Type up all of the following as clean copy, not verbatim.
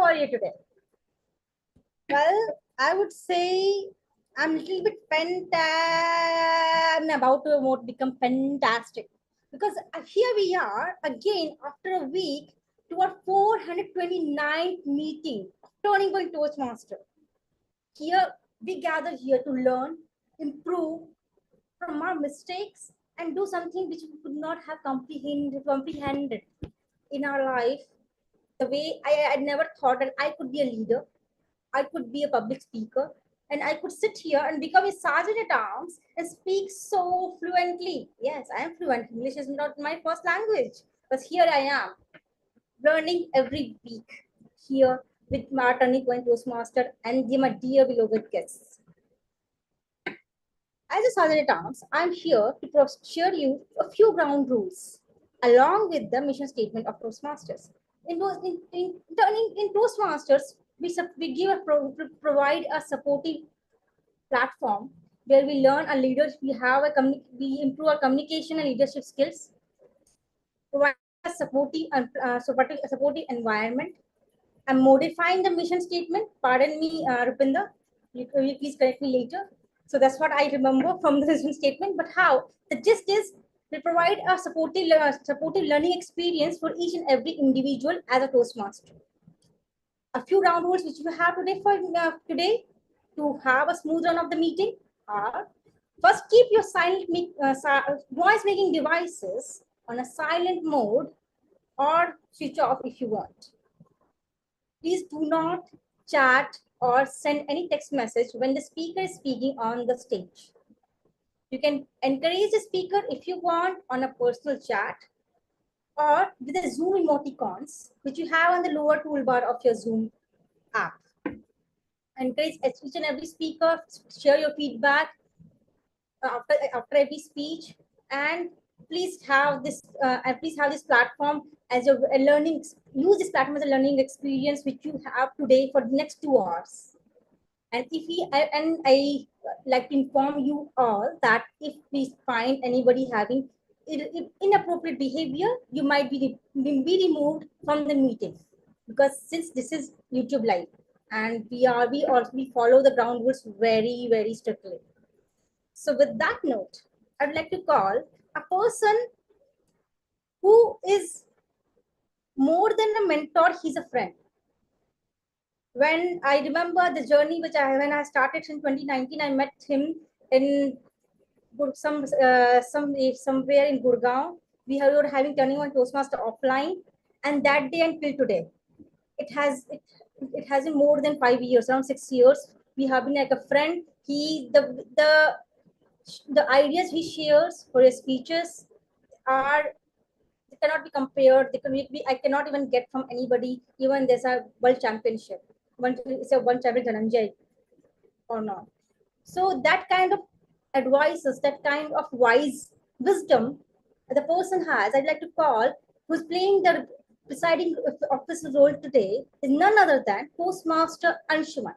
are you today? Well, I would say I'm a little bit I'm about to become fantastic because here we are again after a week to our 429th meeting of Turning Point Toastmaster. Here we gather here to learn, improve from our mistakes, and do something which we could not have comprehended in our life. The way I never thought that I could be a leader, I could be a public speaker, and I could sit here and become a sergeant at arms and speak so fluently. Yes, I am fluent. English is not my first language, but here I am, learning every week here with my Turning Point Toastmaster and my dear beloved guests. As a sergeant at arms, I'm here to share you a few ground rules along with the mission statement of Toastmasters. In Toastmasters, we give provide a supportive platform where we learn our leaders, we improve our communication and leadership skills, provide a supportive environment. I'm modifying the mission statement. Pardon me, Rupinder. You please correct me later. So that's what I remember from the mission statement. But how? The gist is we provide a supportive learning experience for each and every individual as a Toastmaster. A few round rules which we have today today to have a smooth run of the meeting are: first, keep your voice making devices on a silent mode or switch off if you want. Please do not chat or send any text message when the speaker is speaking on the stage. You can encourage the speaker if you want on a personal chat or with the Zoom emoticons, which you have on the lower toolbar of your Zoom app. Encourage each and every speaker, share your feedback after every speech, and please have this platform as your learning. Use this platform as a learning experience which you have today for the next 2 hours. And I like to inform you all that if we find anybody having inappropriate behavior, you might be removed from the meeting, because since this is YouTube live and we follow the ground rules very, very strictly. So with that note, I'd like to call a person who is more than a mentor, he's a friend. When I remember the journey when I started in 2019, I met him in somewhere in Gurgaon. We were having Turning Point Toastmaster offline, and that day until today, it has been more than 5 years, around 6 years. We have been like a friend. The ideas he shares for his speeches they cannot be compared. I cannot even get from anybody. Even there's a world championship. It's a world champion Dhananjay or not. So that kind of advices, that kind of wise wisdom the person has, I'd like to call, who's playing the presiding officer role today, is none other than Toastmaster Anshuman.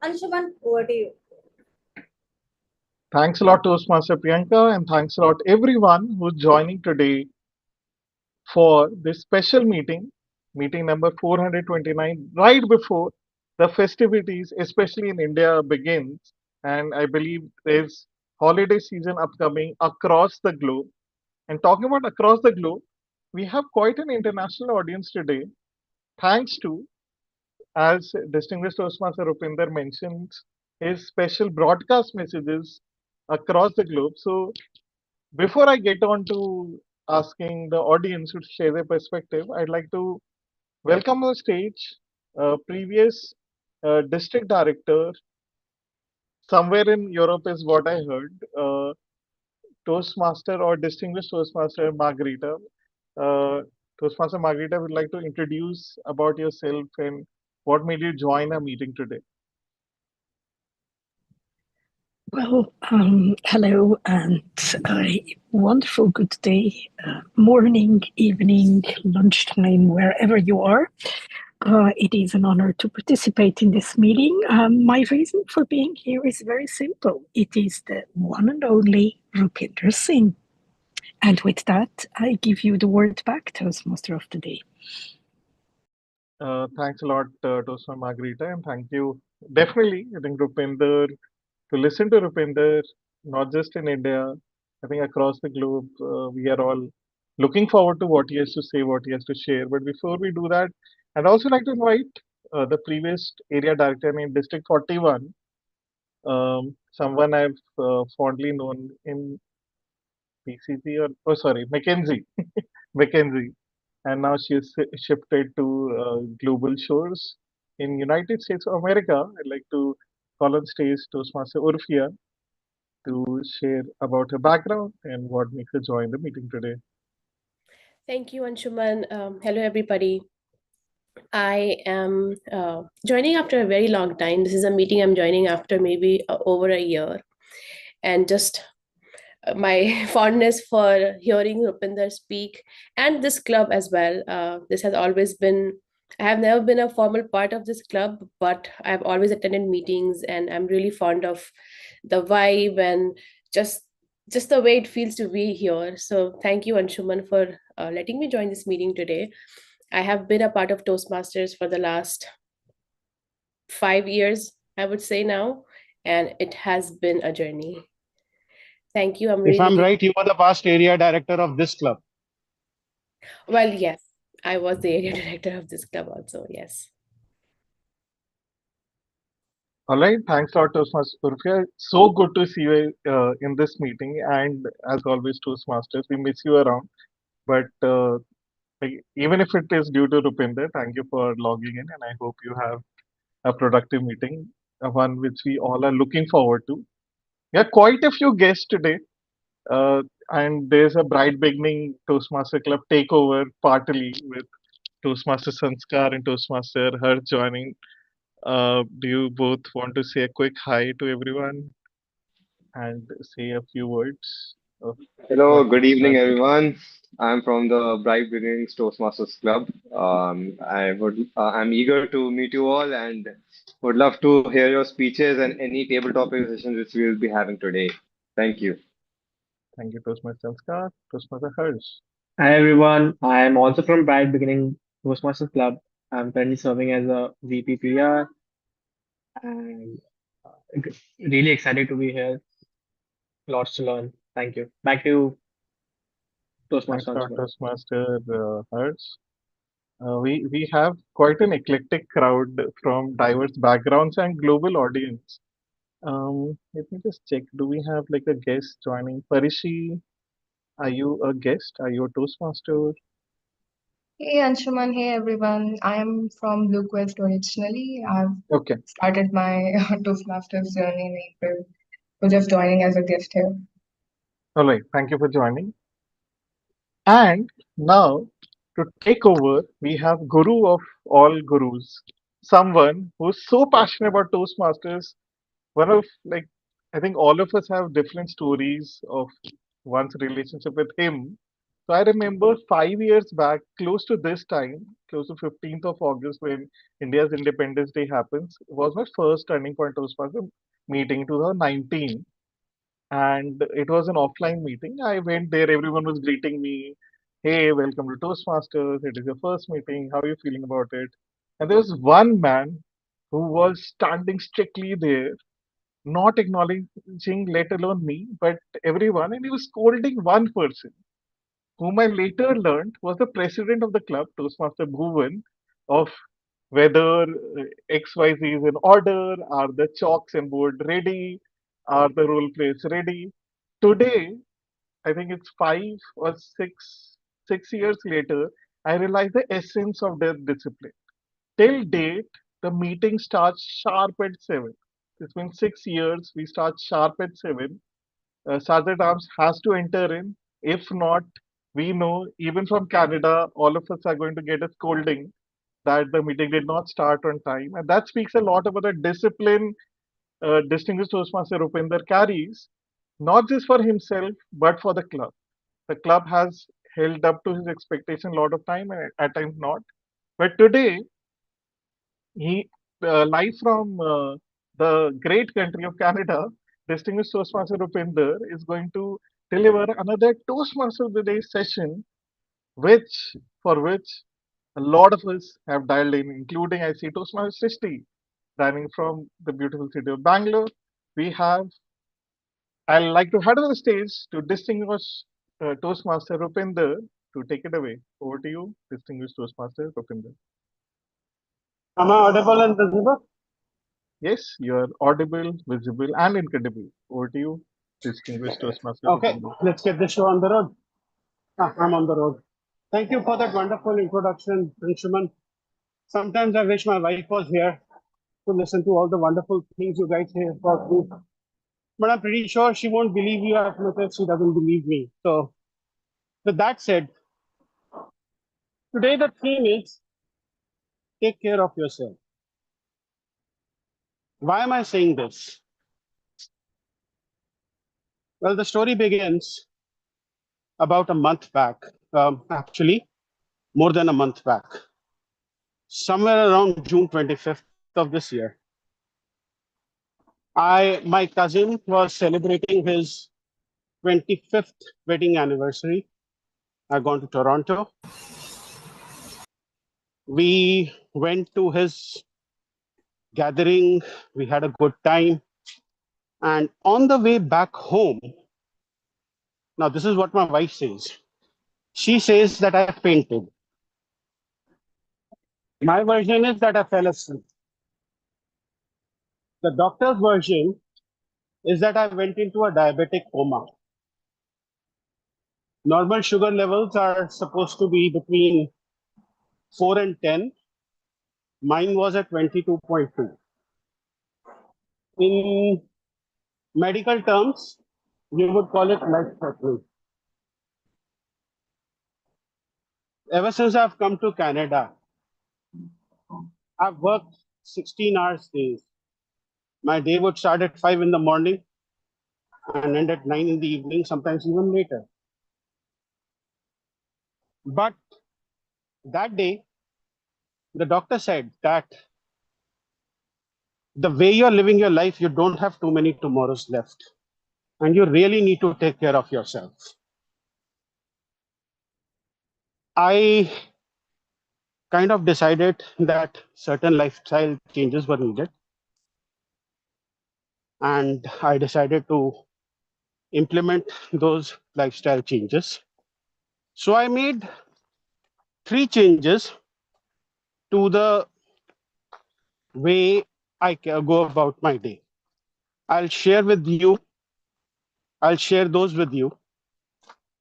Anshuman, over to you. Thanks a lot, Toastmaster Priyanka, and thanks a lot everyone who's joining today for this special meeting number 429, right before the festivities, especially in India, begins. And I believe there's holiday season upcoming across the globe. And talking about across the globe, we have quite an international audience today, thanks to, as distinguished Toastmaster Rupinder mentions, his special broadcast messages across the globe. So before I get on to asking the audience to share their perspective, I'd like to welcome on stage previous district director somewhere in Europe is what I heard. Toastmaster or distinguished Toastmaster Margarita. Uh, Toastmaster Margarita would like to introduce about yourself and what made you join our meeting today. Well, hello and a wonderful good day, morning, evening, lunchtime, wherever you are. It is an honor to participate in this meeting. My reason for being here is very simple. It is the one and only Rupinder Singh. And with that, I give you the word back, Toastmaster of the Day. Thanks a lot, Toastma Margarita, and thank you. Definitely, I think Rupinder, to listen to Rupinder, not just in India, I think across the globe, we are all looking forward to what he has to say, what he has to share. But before we do that, I'd also like to invite the previous area director in District 41, someone I've fondly known in PCC or, oh, sorry, McKinsey, McKinsey, and now she is shifted to global shores in United States of America. I'd like to call on stage Toastmaster Urfia to share about her background and what makes her join the meeting today. Thank you, Anshuman. Hello, everybody. I am joining after a very long time. This is a meeting I'm joining after maybe over a year. And just my fondness for hearing Rupinder speak and this club as well. This has always been, I have never been a formal part of this club, but I've always attended meetings and I'm really fond of the vibe and just just the way it feels to be here. So thank you, Anshuman, for letting me join this meeting today. I have been a part of Toastmasters for the last 5 years, I would say now, and it has been a journey. Thank you. I'm If really I'm looking. right, you were the past area director of this club. Well, yes, I was the area director of this club also. Yes. All right, thanks a lot, Toastmaster Urfia. So good to see you in this meeting, and as always, Toastmasters, we miss you around. But even if it is due to Rupinder, thank you for logging in, and I hope you have a productive meeting, one which we all are looking forward to. We have quite a few guests today, uh, and there's a bright beginning Toastmaster Club takeover partly with Toastmaster Sanskar and Toastmaster Harsh joining. Do you both want to say a quick hi to everyone and say a few words of Hello, what good makes evening, club tick? everyone. I'm from the Bright Beginnings Toastmasters Club. I'm eager to meet you all and would love to hear your speeches and any tabletop sessions which we will be having today. Thank you. Thank you, Toastmaster Sanskar, Toastmaster Harsh. Hi everyone, I am also from Bright Beginning Toastmasters Club. I'm currently serving as a VP and really excited to be here. Lots to learn. Thank you. Back to Thanks a Toastmasters lot, Club. Toastmaster Harsh. We have quite an eclectic crowd from diverse backgrounds and global audience. Let me just check. Do we have like a guest joining? Parishi, are you a guest? Are you a Toastmaster? Hey Anshuman, hey everyone. I am from Blue Quest originally. I've Okay. started my Toastmasters journey in April. So just joining as a guest here. All right. Thank you for joining. And now to take over, we have Guru of all gurus, someone who's so passionate about Toastmasters. One of like, I think all of us have different stories of one's relationship with him. So I remember 5 years back, close to this time, close to 15th of August, when India's Independence Day happens, was my first turning point Toastmaster meeting in 2019. And it was an offline meeting. I went there, everyone was greeting me. Hey, welcome to Toastmasters. It is your first meeting. How are you feeling about it? And there was one man who was standing strictly there, not acknowledging, let alone me, but everyone, and he was scolding one person, whom I later learned was the president of the club, Toastmaster Bhuvan, of whether XYZ is in order, are the chalks and board ready, are the role plays ready. Today, I think it's 5 or 6 years later, I realize the essence of their discipline. Till date, the meeting starts sharp at 7. It's been 6 years. We start sharp at 7. Sergeant Arms has to enter in. If not, we know even from Canada, all of us are going to get a scolding that the meeting did not start on time. And that speaks a lot about the discipline distinguished Toastmaster Rupinder carries, not just for himself, but for the club. The club has held up to his expectation a lot of time and at times not. But today, he live from the great country of Canada, distinguished Toastmaster Rupinder is going to deliver another Toastmaster of the Day session, which for which A lot of us have dialed in, including I see Toastmaster Srishti, dialing from the beautiful city of Bangalore. We have, I'd like to hand over the stage to distinguished Toastmaster Rupinder to take it away. Over to you, distinguished Toastmaster Rupinder. Am I audible and visible? Yes, you are audible, visible, and incredible. Over to you, distinguished Toastmaster Okay, Rupinder. let's get this show on the road. I'm on the road. Thank you for that wonderful introduction, Anshuman. Sometimes I wish my wife was here to listen to all the wonderful things you guys say about me. But I'm pretty sure she won't believe you as much as she doesn't believe me. So, with that said, today the theme is take care of yourself. Why am I saying this? Well, the story begins about a month back, actually, more than a month back, somewhere around June 25th of this year. My cousin was celebrating his 25th wedding anniversary. I gone to Toronto. We went to his gathering. We had a good time. And on the way back home, now this is what my wife says. She says that I fainted. My version is that I fell asleep. The doctor's version is that I went into a diabetic coma. Normal sugar levels are supposed to be between 4 and 10. Mine was at 22.2. In medical terms, you would call it life threatening. Ever since I've come to Canada, I've worked 16 hours days. My day would start at 5 in the morning and end at 9 in the evening, sometimes even later. But that day, the doctor said that the way you're living your life, you don't have too many tomorrows left. And you really need to take care of yourself. I kind of decided that certain lifestyle changes were needed. And I decided to implement those lifestyle changes. So I made 3 changes to the way I go about my day. I'll share with you, I'll share those with you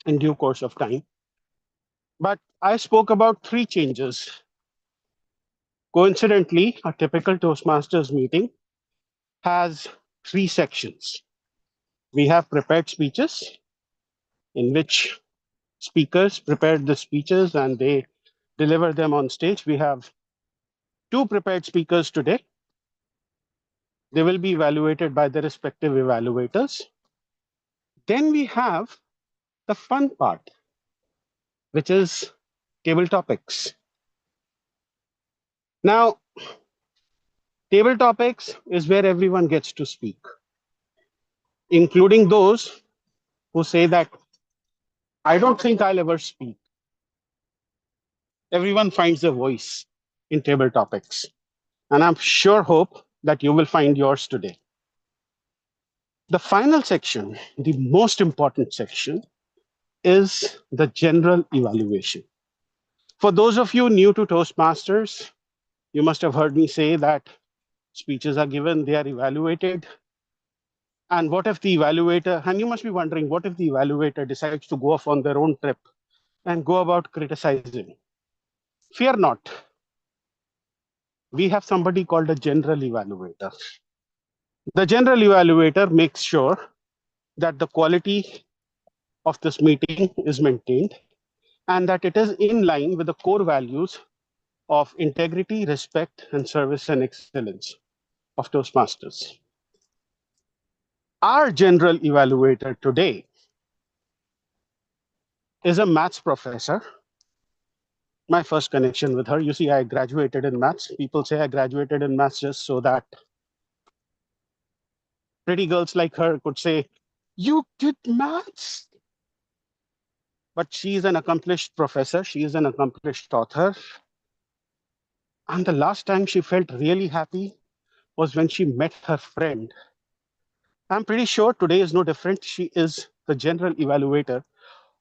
in due course of time. But I spoke about 3 changes. Coincidentally, a typical Toastmasters meeting has 3 sections. We have prepared speeches, in which speakers prepared the speeches and they deliver them on stage. We have 2 prepared speakers today. They will be evaluated by the respective evaluators. Then we have the fun part, which is table topics. Now, table topics is where everyone gets to speak, including those who say that I don't think I'll ever speak. Everyone finds a voice in table topics. And I'm sure hope that you will find yours today. The final section, the most important section, is the general evaluation. For those of you new to Toastmasters, you must have heard me say that speeches are given, they are evaluated. And what if the evaluator, and you must be wondering, what if the evaluator decides to go off on their own trip and go about criticizing? Fear not. We have somebody called a general evaluator. The general evaluator makes sure that the quality of this meeting is maintained and that it is in line with the core values of integrity, respect, and service and excellence of Toastmasters. Our general evaluator today is a maths professor. My first connection with her, you see, I graduated in maths. People say I graduated in maths just so that pretty girls like her could say, "You did maths." But she is an accomplished professor. She is an accomplished author. And the last time she felt really happy was when she met her friend. I'm pretty sure today is no different. She is the general evaluator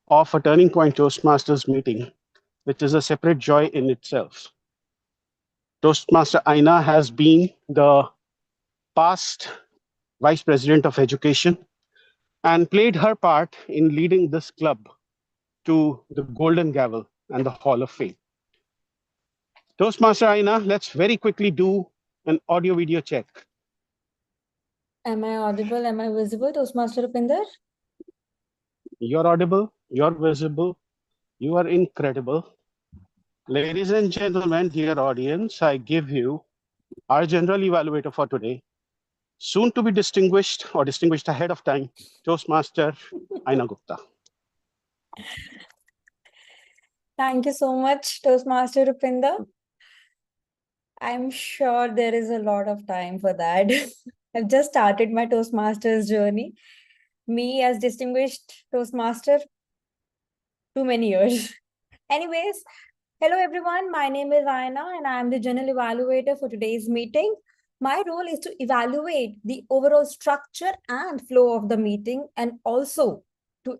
of a Turning Point Toastmasters meeting, which is a separate joy in itself. Toastmaster Aina has been the past Vice President of Education and played her part in leading this club to the Golden Gavel and the Hall of Fame. Toastmaster Aina, let's very quickly do an audio video check. Am I audible? Am I visible, Toastmaster Rupinder? You're audible, you're visible, you are incredible. Ladies and gentlemen, dear audience, I give you our general evaluator for today, soon to be distinguished or distinguished ahead of time, Toastmaster Aina Gupta. Thank you so much, Toastmaster Rupinder. I'm sure there is a lot of time for that. I've just started my Toastmasters journey. Me as distinguished Toastmaster, too many years. Anyways, hello everyone. My name is Aina and I am the general evaluator for today's meeting. My role is to evaluate the overall structure and flow of the meeting and also to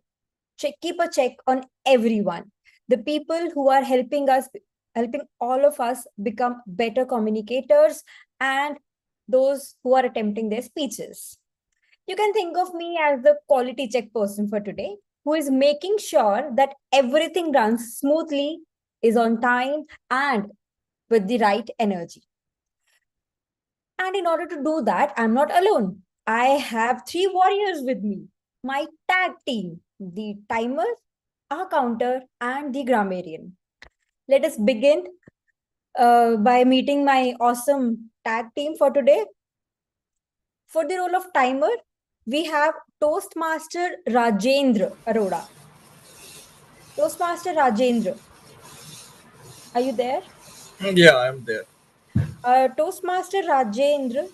keep a check on everyone. The people who are helping all of us become better communicators and those who are attempting their speeches. You can think of me as the quality check person for today, who is making sure that everything runs smoothly, is on time, and with the right energy. And in order to do that, I'm not alone. I have three warriors with me, my tag team, the timer, our counter, and the grammarian. Let us begin by meeting my awesome tag team for today. For the role of timer, we have Toastmaster Rajendra Arora. Toastmaster Rajendra, are you there? Yeah, I'm there. Toastmaster Rajendra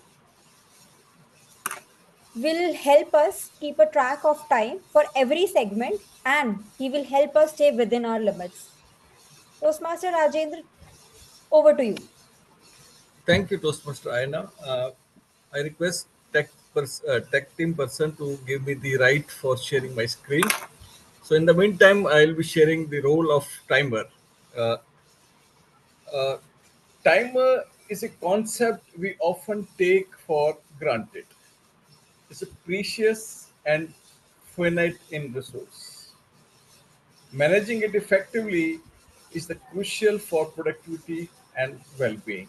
will help us keep a track of time for every segment and he will help us stay within our limits. Toastmaster Rajendra, over to you. Thank you, Toastmaster Aina. I request tech team person to give me the right for sharing my screen. So in the meantime, I'll be sharing the role of timer. Uh, uh, Timer is a concept we often take for granted. It's a precious and finite in resource. Managing it effectively is the crucial for productivity and well-being.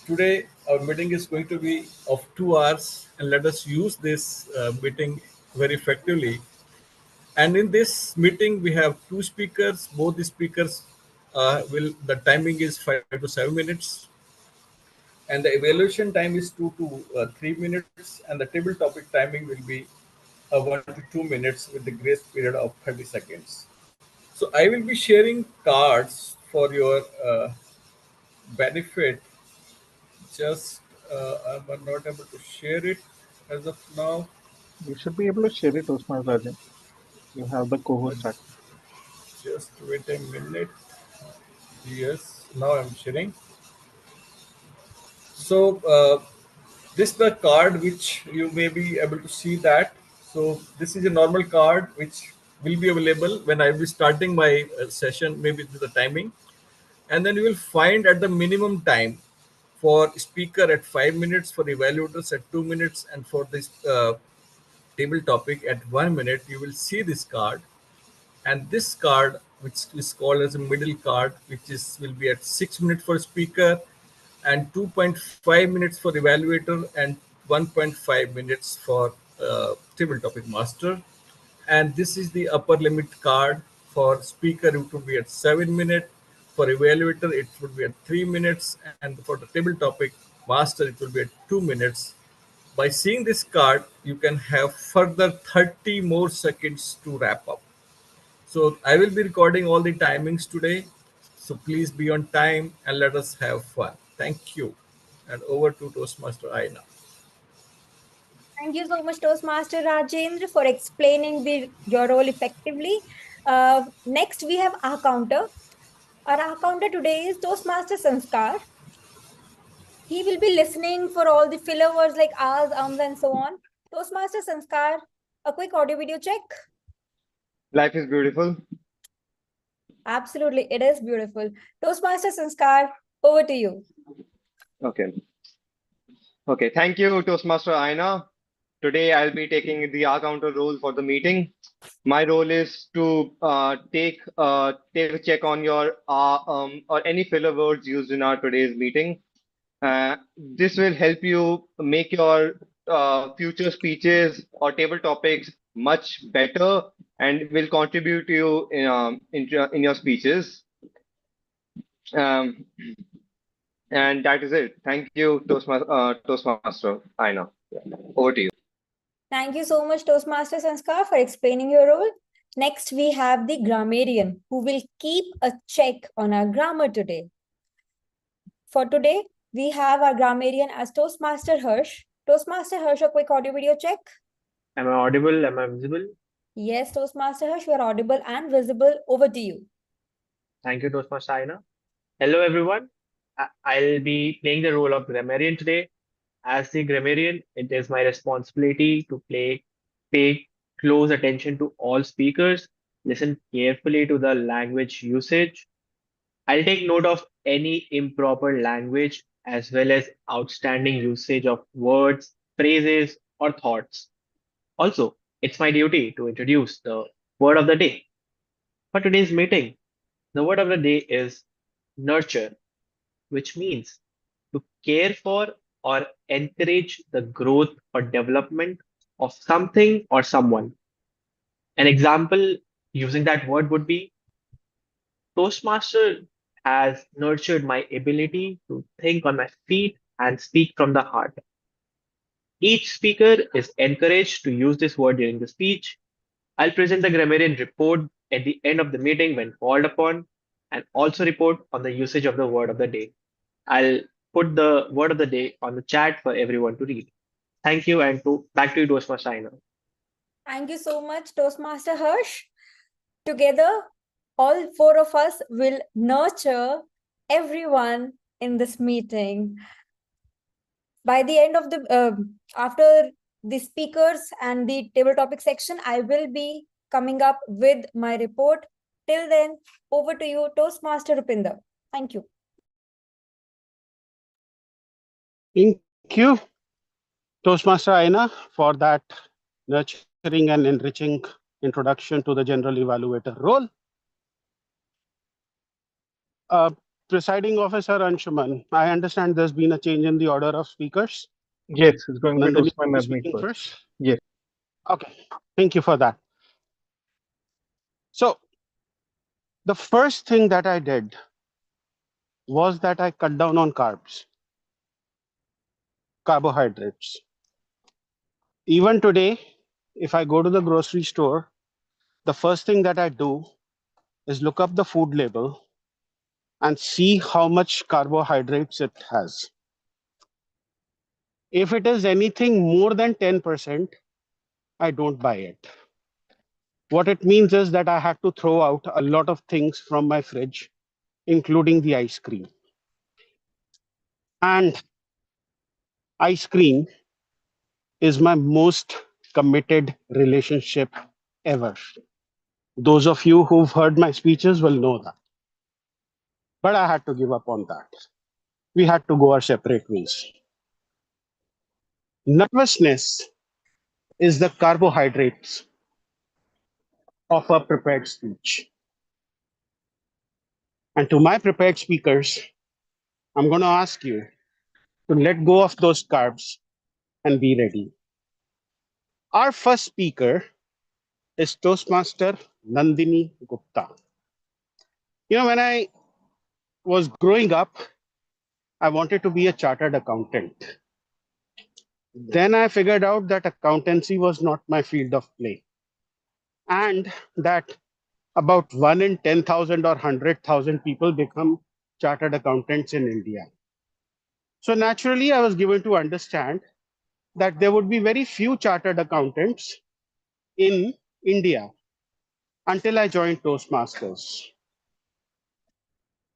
Today, our meeting is going to be of 2 hours, and let us use this meeting very effectively. And in this meeting, we have two speakers. Both the speakers the timing is 5 to 7 minutes, and the evaluation time is 2 to 3 minutes, and the table topic timing will be 1 to 2 minutes with the grace period of 30 seconds. So I will be sharing cards for your benefit. Just I'm not able to share it as of now. You should be able to share it, Osman Rajan. You have the co-host access. Just wait a minute. Yes, now I'm sharing. So this is the card which you may be able to see that. So this is a normal card which will be available when I will be starting my session, maybe to the timing. And then you will find at the minimum time for speaker at 5 minutes, for evaluators at 2 minutes, and for this table topic at 1 minute, you will see this card. And this card, which is called as a middle card, which is will be at 6 minutes for speaker and 2.5 minutes for evaluator and 1.5 minutes for table topic master. And this is the upper limit card. For speaker it would be at 7 minutes, for evaluator it would be at 3 minutes, and for the table topic master it will be at 2 minutes. By seeing this card, you can have further 30 more seconds to wrap up. So I will be recording all the timings today. So please be on time and let us have fun. Thank you. And over to Toastmaster Aina. Thank you so much, Toastmaster Rajendra, for explaining your role effectively. Next, we have our counter. Our counter today is Toastmaster Sanskar. He will be listening for all the filler words like ahs, and so on. Toastmaster Sanskar, a quick audio video check. Life is beautiful. Absolutely, it is beautiful. Toastmaster Sanskar, over to you. Okay. Okay. Thank you, Toastmaster Aina. Today I'll be taking the counter role for the meeting. My role is to take a check on your or any filler words used in our today's meeting. This will help you make your future speeches or table topics much better and will contribute to you in your speeches. Um, and that is it. Thank you, Toastmaster Aina. Over to you. Thank you so much, Toastmaster Sanskar, for explaining your role. Next, we have the grammarian who will keep a check on our grammar today. For today, we have our grammarian as Toastmaster Harsh. Toastmaster Harsh, a quick audio video check. Am I audible? Am I visible? Yes, Toastmaster Harsh, you are audible and visible. Over to you. Thank you, Toastmaster Aina. Hello, everyone. I'll be playing the role of grammarian today. As the grammarian, it is my responsibility to pay close attention to all speakers, listen carefully to the language usage. I'll take note of any improper language as well as outstanding usage of words, phrases, or thoughts. Also, it's my duty to introduce the word of the day. For today's meeting, the word of the day is nurture, which means to care for or encourage the growth or development of something or someone. An example using that word would be Toastmaster has nurtured my ability to think on my feet and speak from the heart. Each speaker is encouraged to use this word during the speech. I'll present the grammarian report at the end of the meeting when called upon and also report on the usage of the word of the day. I'll put the word of the day on the chat for everyone to read. Thank you, and back to you, Toastmaster Aina. Thank you so much, Toastmaster Harsh. Together, all four of us will nurture everyone in this meeting. By the end of the, after the speakers and the table topic section, I will be coming up with my report. Till then, over to you, Toastmaster Rupinder. Thank you. Thank you, Toastmaster Aina, for that nurturing and enriching introduction to the general evaluator role. Presiding officer Anshuman, I understand there's been a change in the order of speakers. Yes, it's going to be Nandini Toastman will be Navneet speaking first. first. Yes. Okay, thank you for that. So the first thing that I did was that I cut down on carbohydrates. Even today, if I go to the grocery store, the first thing that I do is look up the food label and see how much carbohydrates it has. If it is anything more than 10%, I don't buy it. What it means is that I have to throw out a lot of things from my fridge, including the ice cream. And ice cream is my most committed relationship ever. Those of you who've heard my speeches will know that. But I had to give up on that. We had to go our separate ways. Nervousness is the carbohydrates of a prepared speech. And to my prepared speakers, I'm going to ask you to let go of those carbs and be ready. Our first speaker is Toastmaster Nandini Gupta. You know, when I was growing up, I wanted to be a chartered accountant. Then I figured out that accountancy was not my field of play, and that about 1 in 10,000 or 100,000 people become chartered accountants in India. So naturally, I was given to understand that there would be very few chartered accountants in India until I joined Toastmasters.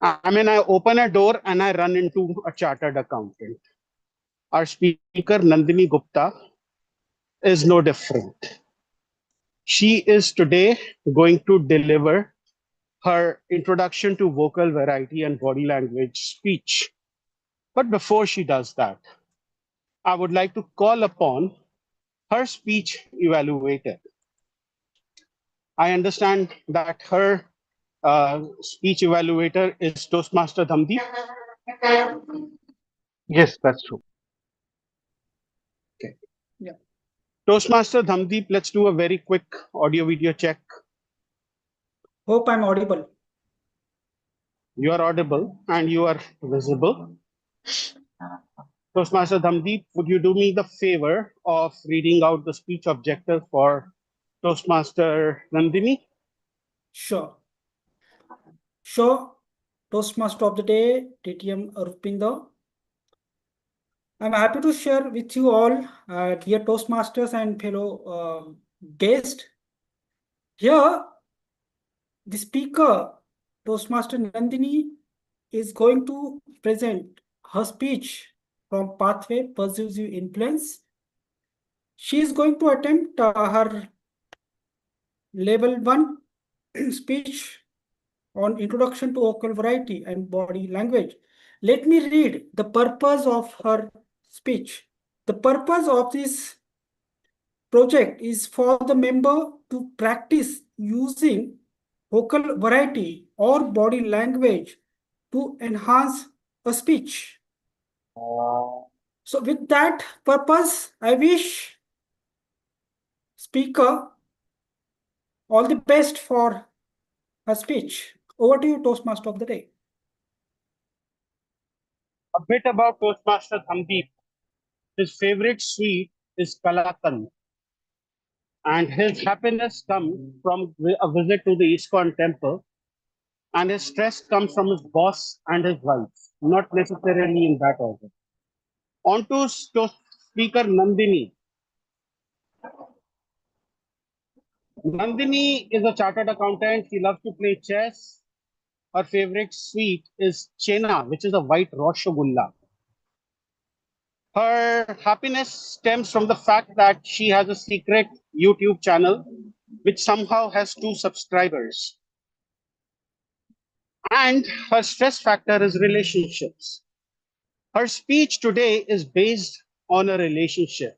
I mean, I open a door and I run into a chartered accountant. Our speaker, Nandini Gupta, is no different. She is today going to deliver her introduction to vocal variety and body language speech. But before she does that, I would like to call upon her speech evaluator. I understand that her speech evaluator is Toastmaster Dhamdi. Yes, that's true. Okay. Yeah. Toastmaster Dhamdeep, let's do a very quick audio video check. Hope I'm audible. You are audible and you are visible. Toastmaster Dhamdeep, would you do me the favor of reading out the speech objective for Toastmaster Nandini? Sure. Toastmaster of the day, TTM Rupinder. I'm happy to share with you all, dear Toastmasters and fellow guests. Here, the speaker, Toastmaster Nandini, is going to present her speech from Pathway Persuasive Influence. She is going to attempt her level 1 speech on introduction to vocal variety and body language. Let me read the purpose of her speech. The purpose of this project is for the member to practice using vocal variety or body language to enhance a speech. So with that purpose, I wish speaker all the best for her speech. Over to you, Toastmaster of the day. A bit about Toastmaster Dhamdeep. His favorite sweet is Kalakan. And his happiness comes from a visit to the ISKCON temple. And his stress comes from his boss and his wife, not necessarily in that order. On to Speaker Nandini. Nandini is a chartered accountant. She loves to play chess. Her favorite sweet is chena, which is a white rasgulla. Her happiness stems from the fact that she has a secret YouTube channel which somehow has 2 subscribers. And her stress factor is relationships. Her speech today is based on a relationship.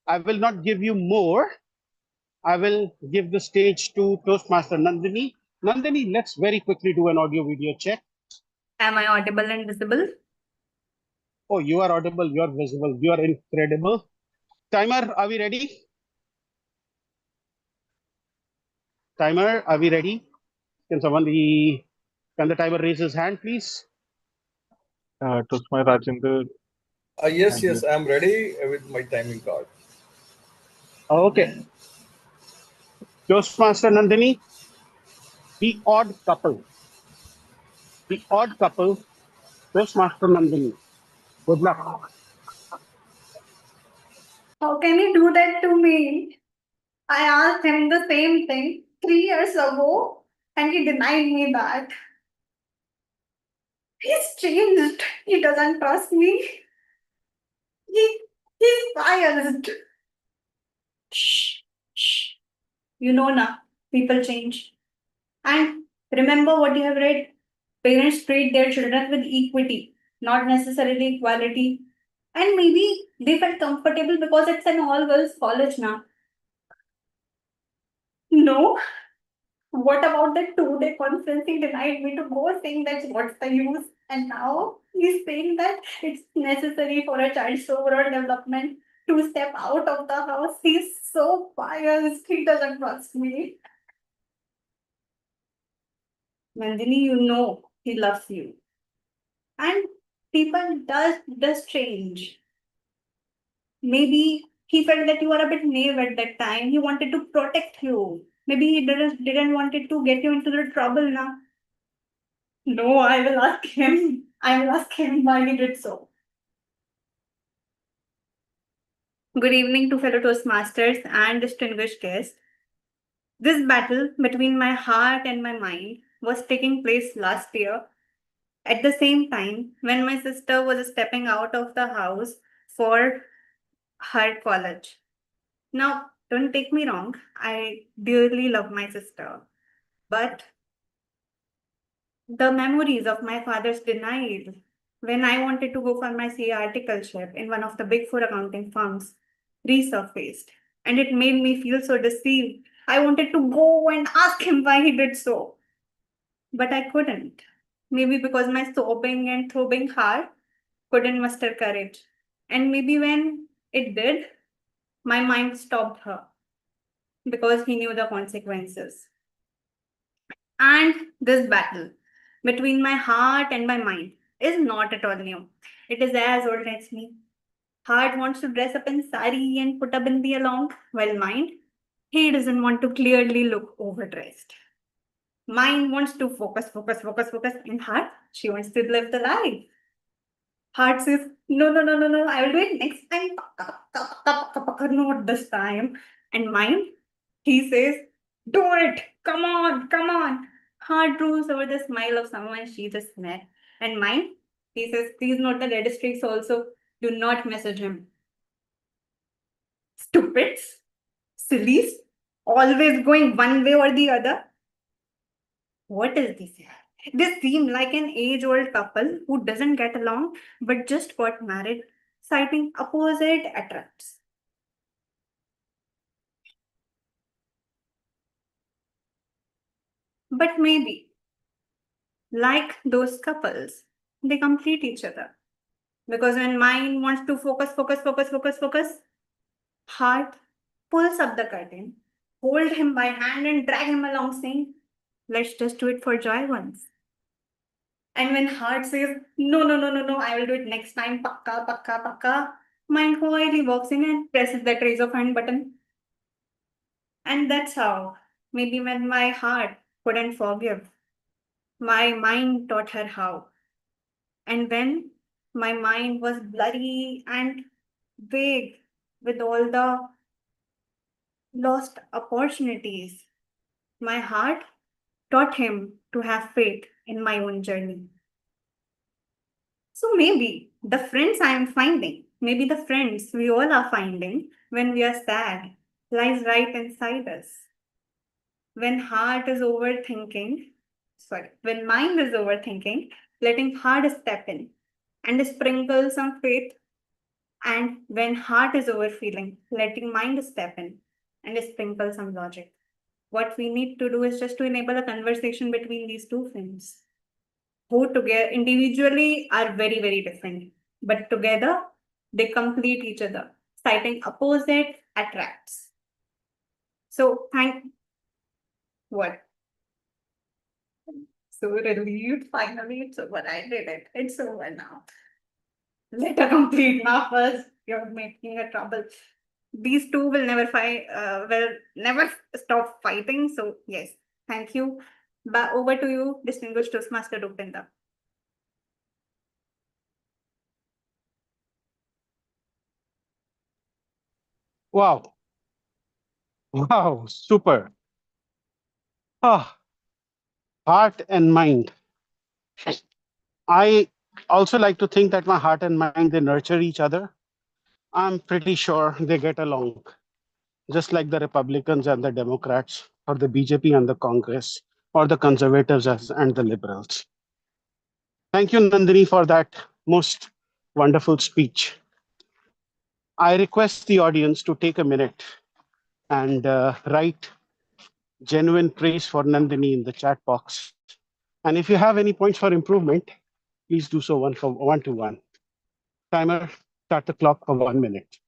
I will not give you more. I will give the stage to Toastmaster Nandini. Nandini, let's very quickly do an audio video check. Am I audible and visible? Oh, you are audible, you are visible, you are incredible. Timer, are we ready? Timer, are we ready? Can the timer raise his hand, please? Toastmaster Rajinder. Yes, yes, I'm ready with my timing card. Okay. Toastmaster Nandini, the odd couple. The odd couple, Toastmaster Nandini. Good luck. How can he do that to me? I asked him the same thing 3 years ago and he denied me that. He's changed. He doesn't trust me. He's biased. Shh, shh. You know now, people change. And remember what you have read. Parents treat their children with equity, not necessarily equality. And maybe they felt comfortable because it's an all girls college now. No. What about the 2-day conference he denied me to go, saying that what's the use? And now he's saying that it's necessary for a child's overall development to step out of the house. He's so biased. He doesn't trust me. Nandini, you know he loves you. And people does change. Maybe he felt that you were a bit naive at that time. He wanted to protect you. Maybe he didn't wanted to get you into the trouble now. No, I will ask him. I will ask him why he did so. Good evening to fellow Toastmasters and distinguished guests. This battle between my heart and my mind was taking place last year At the same time, when my sister was stepping out of the house for her college. Now, don't take me wrong, I dearly love my sister, but the memories of my father's denial when I wanted to go for my CA articleship in one of the big four accounting firms resurfaced, and it made me feel so deceived. I wanted to go and ask him why he did so, but I couldn't. Maybe because my sobbing and throbbing heart couldn't muster courage. And maybe when it did, my mind stopped her because he knew the consequences. And this battle between my heart and my mind is not at all new. It is as old as me. Heart wants to dress up in sari and put a bindi along, while mind, he doesn't want to clearly look overdressed. Mind wants to focus. In heart, she wants to live the life. Heart says, no, I will do it next time. Not this time. And mind, he says, do it. Come on. Heart rules over the smile of someone she just met. And mind, he says, please note the red streaks also. Do not message him. Stupids, sillies, always going one way or the other. What is this here? They seem like an age-old couple who doesn't get along but just got married, citing opposite attracts. But maybe, like those couples, they complete each other. Because when mind wants to focus, heart pulls up the curtain, hold him by hand and drag him along, saying, let's just do it for joy once. And when heart says, no, I will do it next time, pakka, mind quietly walks in and presses that raise of hand button. And that's how, maybe when my heart couldn't forgive, my mind taught her how. And when my mind was blurry and vague with all the lost opportunities, my heart taught him to have faith in my own journey. So maybe the friends I am finding, maybe the friends we all are finding when we are sad, lies right inside us. When heart is overthinking, when mind is overthinking, letting heart step in and sprinkle some faith. And when heart is overfeeling, letting mind step in and sprinkle some logic. What we need to do is just to enable a conversation between these two friends who together individually are very, very different, but together they complete each other, citing opposite attracts. So what? So relieved, finally, it's over. I did it. It's over now. Let her complete now first. You're making a trouble. These two will never fight, will never stop fighting. So yes, thank you. But over to you, distinguished Toastmaster Rupinder. Wow. Wow. Super. Ah, heart and mind. I also like to think that my heart and mind, they nurture each other. I'm pretty sure they get along, just like the Republicans and the Democrats, or the BJP and the Congress, or the conservatives and the liberals. Thank you, Nandini, for that most wonderful speech. I request the audience to take a minute and write genuine praise for Nandini in the chat box. And if you have any points for improvement, please do so one to one. Timer, start the clock for 1 minute.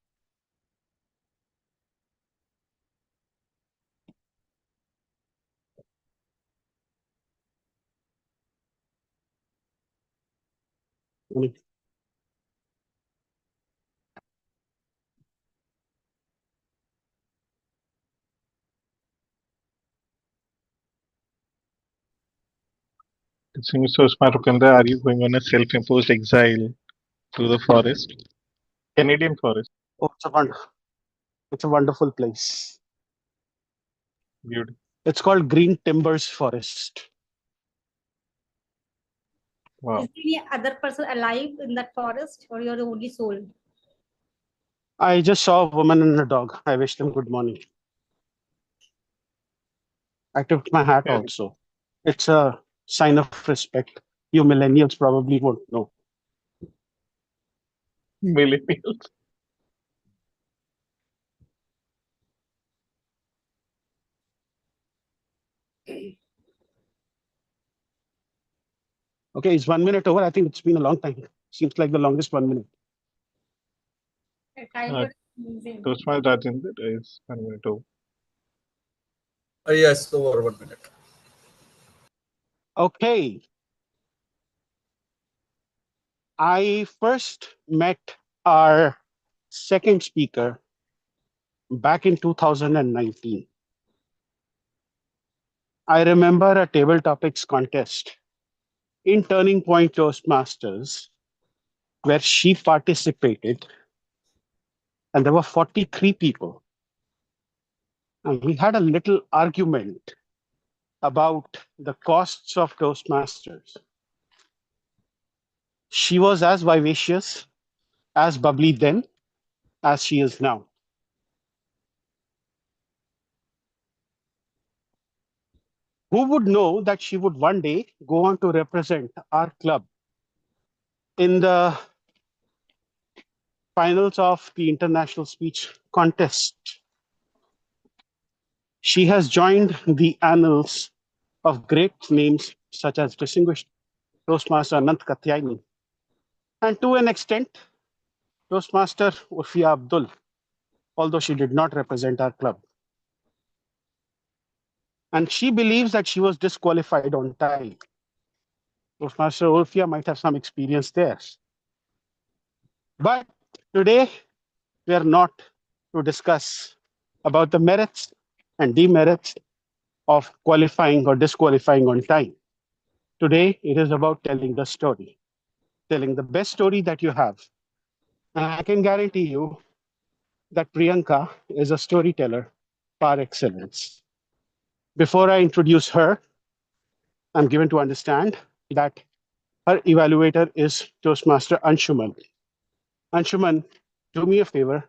So, Rupinder, are you going on a self-imposed exile to the forest? Canadian forest. Oh, it's a wonderful place. Beautiful. It's called Green Timbers Forest. Wow. Is there any other person alive in that forest, or you're the only soul? I just saw a woman and a dog. I wish them good morning. I tipped my hat Yeah, also. It's a sign of respect. You millennials probably won't know. millennials. Okay, it's 1 minute over. I think it's been a long time. Seems like the longest 1 minute. A time Uh, was amazing. Toastmaster Rajinder is 1 minute over. Yes, over 1 minute. Okay. I first met our second speaker back in 2019. I remember a table topics contest in Turning Point Toastmasters where she participated, and there were 43 people. And we had a little argument about the costs of Toastmasters. She was as vivacious, as bubbly then as she is now. Who would know that she would one day go on to represent our club in the finals of the international speech contest? She has joined the annals of great names such as distinguished Toastmaster Anant Katyayani, and to an extent, Toastmaster Urfia Abdul, although she did not represent our club. And she believes that she was disqualified on time. Toastmaster Urfia might have some experience there. But today, we are not to discuss about the merits and demerits of qualifying or disqualifying on time. Today, it is about telling the story, telling the best story that you have. And I can guarantee you that Priyanka is a storyteller par excellence. Before I introduce her, I'm given to understand that her evaluator is Toastmaster Anshuman. Anshuman, do me a favor,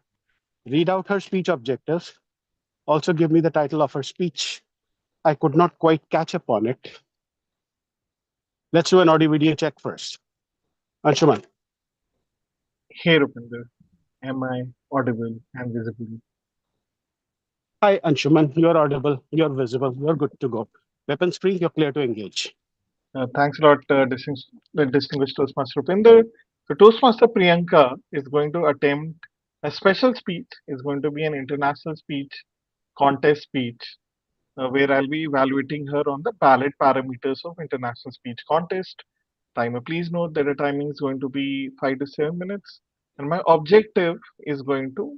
read out her speech objectives. Also give me the title of her speech. I could not quite catch up on it. Let's do an audio video check first. Anshuman. Hey Rupinder, am I audible and visible? Hi, Anshuman. You're audible, you're visible, you're good to go. Weapons free, you're clear to engage. Thanks a lot, distinguished Toastmaster Rupinder. So Toastmaster Priyanka is going to attempt a special speech. It's going to be an international speech, contest speech, where I'll be evaluating her on the ballot parameters of international speech contest. Timer, please note that the timing is going to be 5 to 7 minutes, and my objective is going to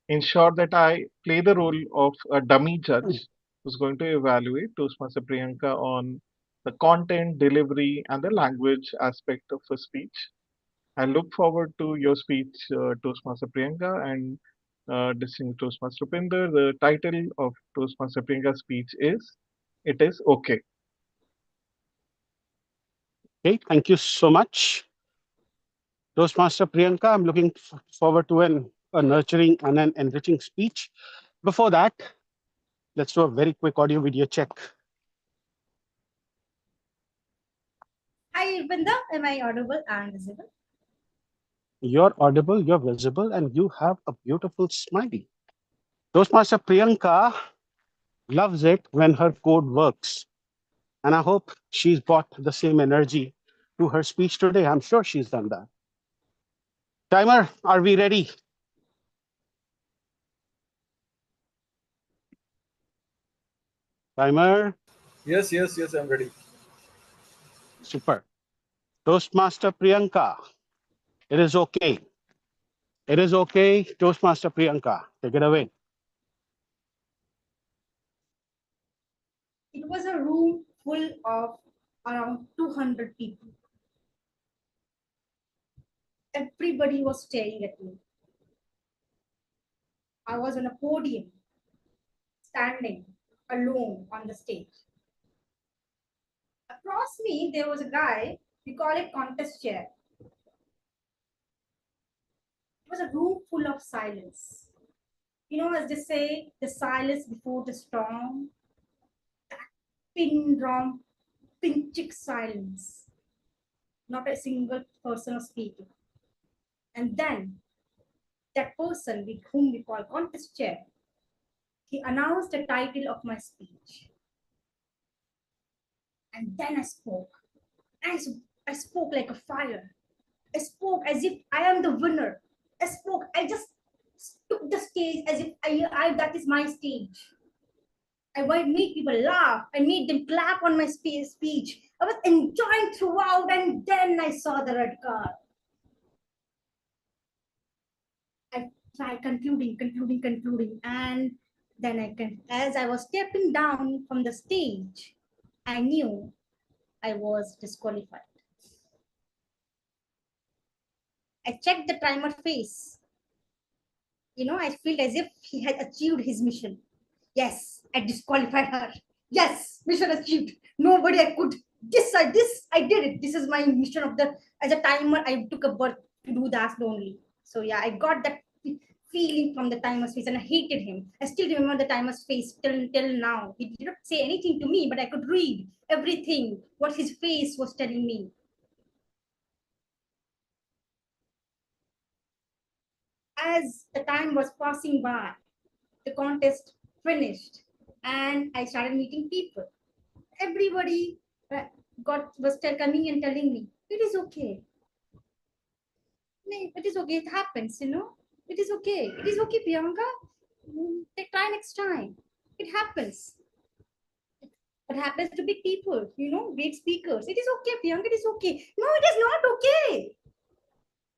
ensure that I play the role of a dummy judge who's going to evaluate Toastmaster Priyanka on the content, delivery, and the language aspect of her speech. I look forward to your speech, Toastmaster Priyanka, and distinguished Toastmaster Rupinder. The title of Toastmaster Priyanka's speech is "It Is Okay." Okay, thank you so much. Toastmaster Priyanka, I'm looking forward to a nurturing and an enriching speech. Before that, let's do a very quick audio video check. Hi, Vinda. Am I audible and visible? You're audible, you're visible, and you have a beautiful smiley. Toastmaster Priyanka loves it when her code works. And I hope she's brought the same energy to her speech today. I'm sure she's done that. Timer, are we ready? Timer. Yes, yes, yes, I'm ready. Super. Toastmaster Priyanka, it is okay. It is okay, Toastmaster Priyanka. Take it away. It was a room full of around 200 people. Everybody was staring at me. I was on a podium, standing alone on the stage. Across me, there was a guy We call it contest chair. It was a room full of silence. As they say, the silence before the storm, that pin drop, pinchic silence. Not a single person was speaking. And then that person with whom we call contest chair, he announced the title of my speech. And then I spoke. I spoke like a fire. I spoke as if I am the winner. I just took the stage as if that is my stage. I made people laugh. I made them clap on my speech. I was enjoying throughout, and then I saw the red card. I tried concluding, and then as I was stepping down from the stage, I knew I was disqualified. I checked the timer face. I felt as if he had achieved his mission. Yes, I disqualified her. Yes, mission achieved. Nobody I could. I did it. This is my mission as a timer. I took a birth to do that only. So yeah, I got that feeling from the timer's face, and I hated him. I still remember the timer's face till now. He did not say anything to me, but I could read everything what his face was telling me. As the time was passing by, the contest finished, and I started meeting people. Everybody was coming and telling me, it is okay. It is okay. It happens, It is okay. It is okay, Priyanka. Try next time. It happens. It happens to big people, big speakers. It is okay, Priyanka. It is okay. No, it is not okay.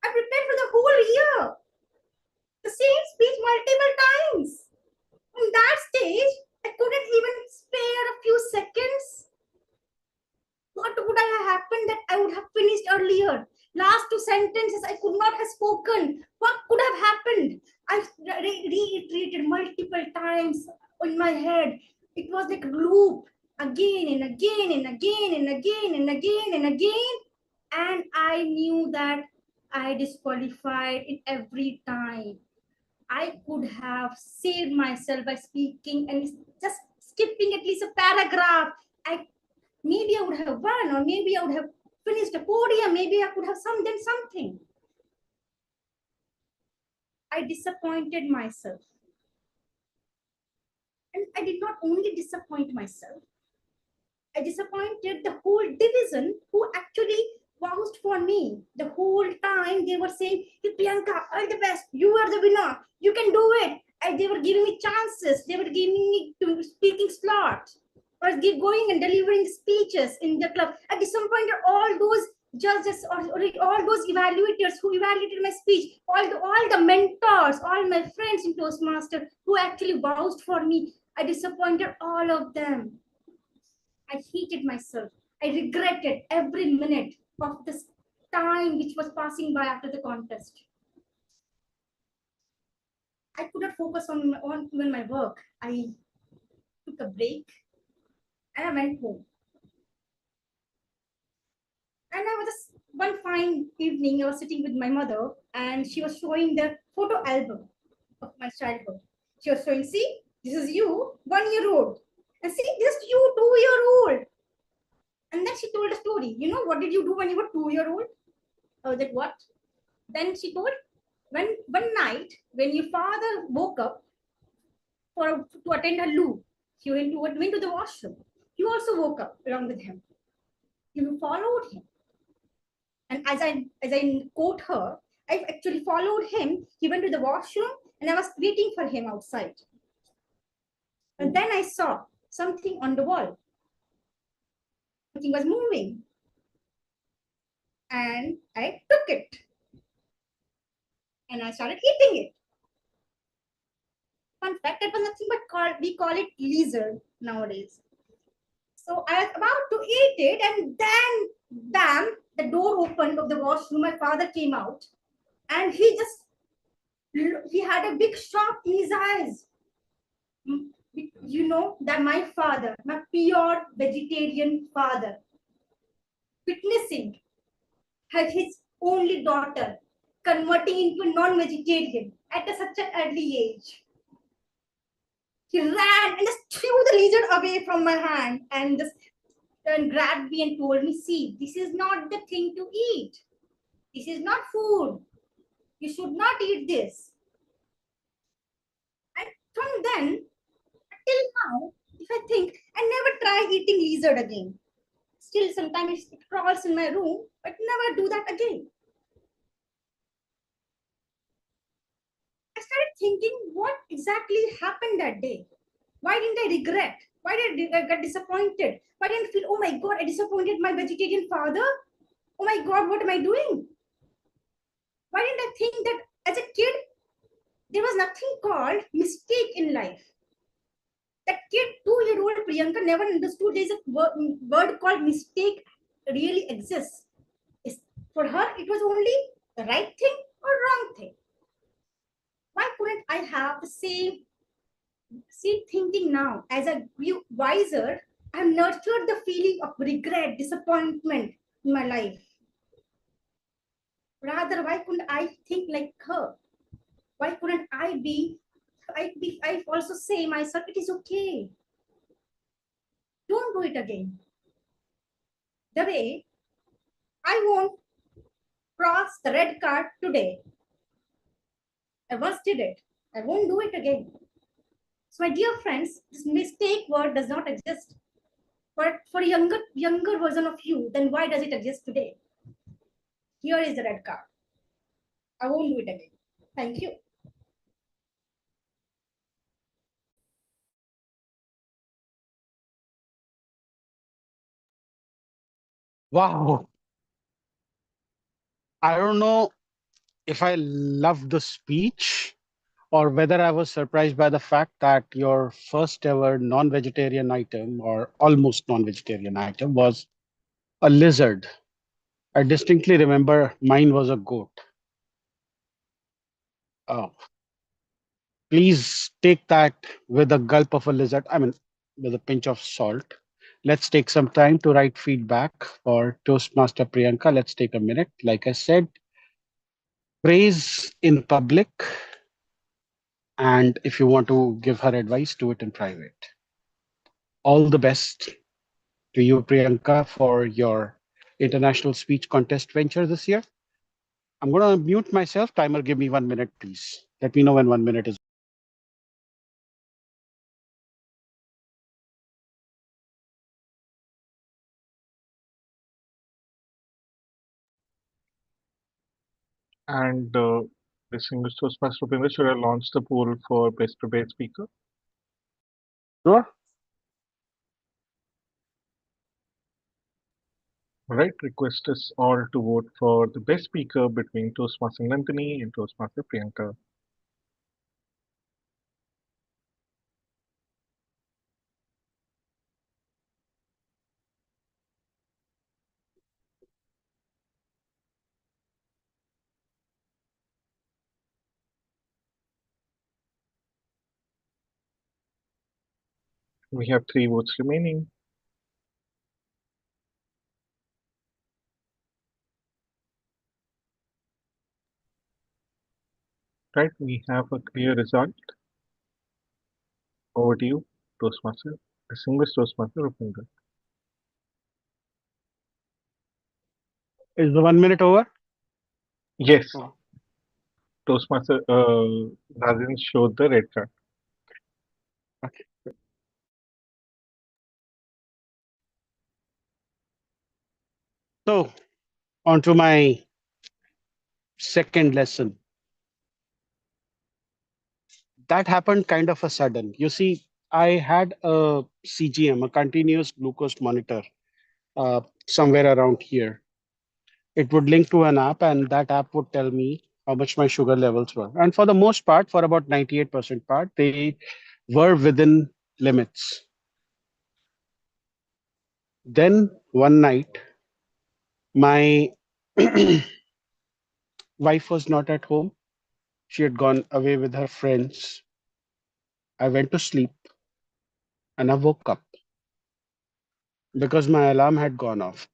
I prepared for the whole year. The same speech multiple times. On that stage, I couldn't even spare a few seconds. What would have happened that I would have finished earlier? Last two sentences I could not have spoken. What could have happened? I reiterated multiple times in my head. It was like a loop, again and again and again and again and again and again. And I knew that I disqualified it every time. I could have saved myself by speaking and just skipping at least a paragraph. Maybe I would have won, or maybe I would have finished a podium. Maybe I could have done something. I disappointed myself. And I did not only disappoint myself, I disappointed the whole division who actually vouched for me. The whole time they were saying, hey, Priyanka, all the best. You are the winner. You can do it. And they were giving me chances. They were giving me speaking slots. I was going and delivering speeches in the club. I disappointed all those judges or all those evaluators who evaluated my speech, all the mentors, all my friends in Toastmasters who actually vouched for me. I disappointed all of them. I hated myself. I regretted every minute of this time which was passing by after the contest. I could not focus on even my work. I took a break and I went home. And I was just one fine evening, I was sitting with my mother and she was showing the photo album of my childhood. She was showing, see, this is you, 1 year old. And see, this is you, 2 year old. And then she told a story. What did you do when you were 2 year old? I was like, what? Then she told, when one night, when your father woke up to attend a loo, he went to the washroom. You also woke up along with him. You followed him. And as I quote her, I actually followed him. He went to the washroom and I was waiting for him outside. And then I saw something on the wall. Something was moving. And I took it. And I started eating it. Fun fact, it was nothing but we call it lizard nowadays. So I was about to eat it, and then, bam, the door opened of the washroom. My father came out, and he had a big shock in his eyes. That my father, my pure vegetarian father, witnessing had his only daughter converting into a non-vegetarian at such an early age. He ran and just threw the lizard away from my hand and just and grabbed me and told me, see, this is not the thing to eat. This is not food. You should not eat this. And from then till now, if I think, I never try eating lizard again. Still, sometimes it crawls in my room, but never do that again. I started thinking what exactly happened that day. Why didn't I regret? Why did I get disappointed? Why didn't I feel, oh my God, I disappointed my vegetarian father? Oh my God, what am I doing? Why didn't I think that as a kid, there was nothing called mistake in life? That kid, 2-year-old Priyanka, never understood there's a word called mistake really exists. For her, it was only the right thing or wrong thing. Why couldn't I have the same thinking now? As I grew wiser, I have nurtured the feeling of regret, disappointment in my life. Rather, why couldn't I think like her? Why couldn't I also say myself, it is okay. Don't do it again. The way I won't cross the red card today. I once did it. I won't do it again. So, my dear friends, this mistake word does not exist. But for a younger version of you, then why does it exist today? Here is the red card. I won't do it again. Thank you. Wow. I don't know if I loved the speech or whether I was surprised by the fact that your first ever non vegetarian item or almost non vegetarian item was a lizard. I distinctly remember mine was a goat. Oh, please take that with a gulp of a lizard, I mean, with a pinch of salt. Let's take some time to write feedback for Toastmaster Priyanka. Let's take a minute. Like I said, praise in public. And if you want to give her advice, do it in private. All the best to you, Priyanka, for your international speech contest venture this year. I'm going to mute myself. Timer, give me 1 minute, please. Let me know when 1 minute is. And distinguished Toastmaster Rupinder, should I launch the poll for best prepared speaker? Sure. All right, request us all to vote for the best speaker between Toastmaster Nandini and Toastmaster Priyanka. We have 3 votes remaining. Right, we have a clear result. Over to you, Toastmaster, distinguished Toastmaster Rupinder. Is the 1 minute over? Yes, Oh. Toastmaster doesn't show the red card. Okay. So, on to my second lesson. That happened kind of a sudden. You see, I had a CGM, a continuous glucose monitor, somewhere around here. It would link to an app, and that app would tell me how much my sugar levels were. And for the most part, for about 98% part, they were within limits. Then one night, my wife was not at home. She had gone away with her friends. I went to sleep and I woke up because my alarm had gone off.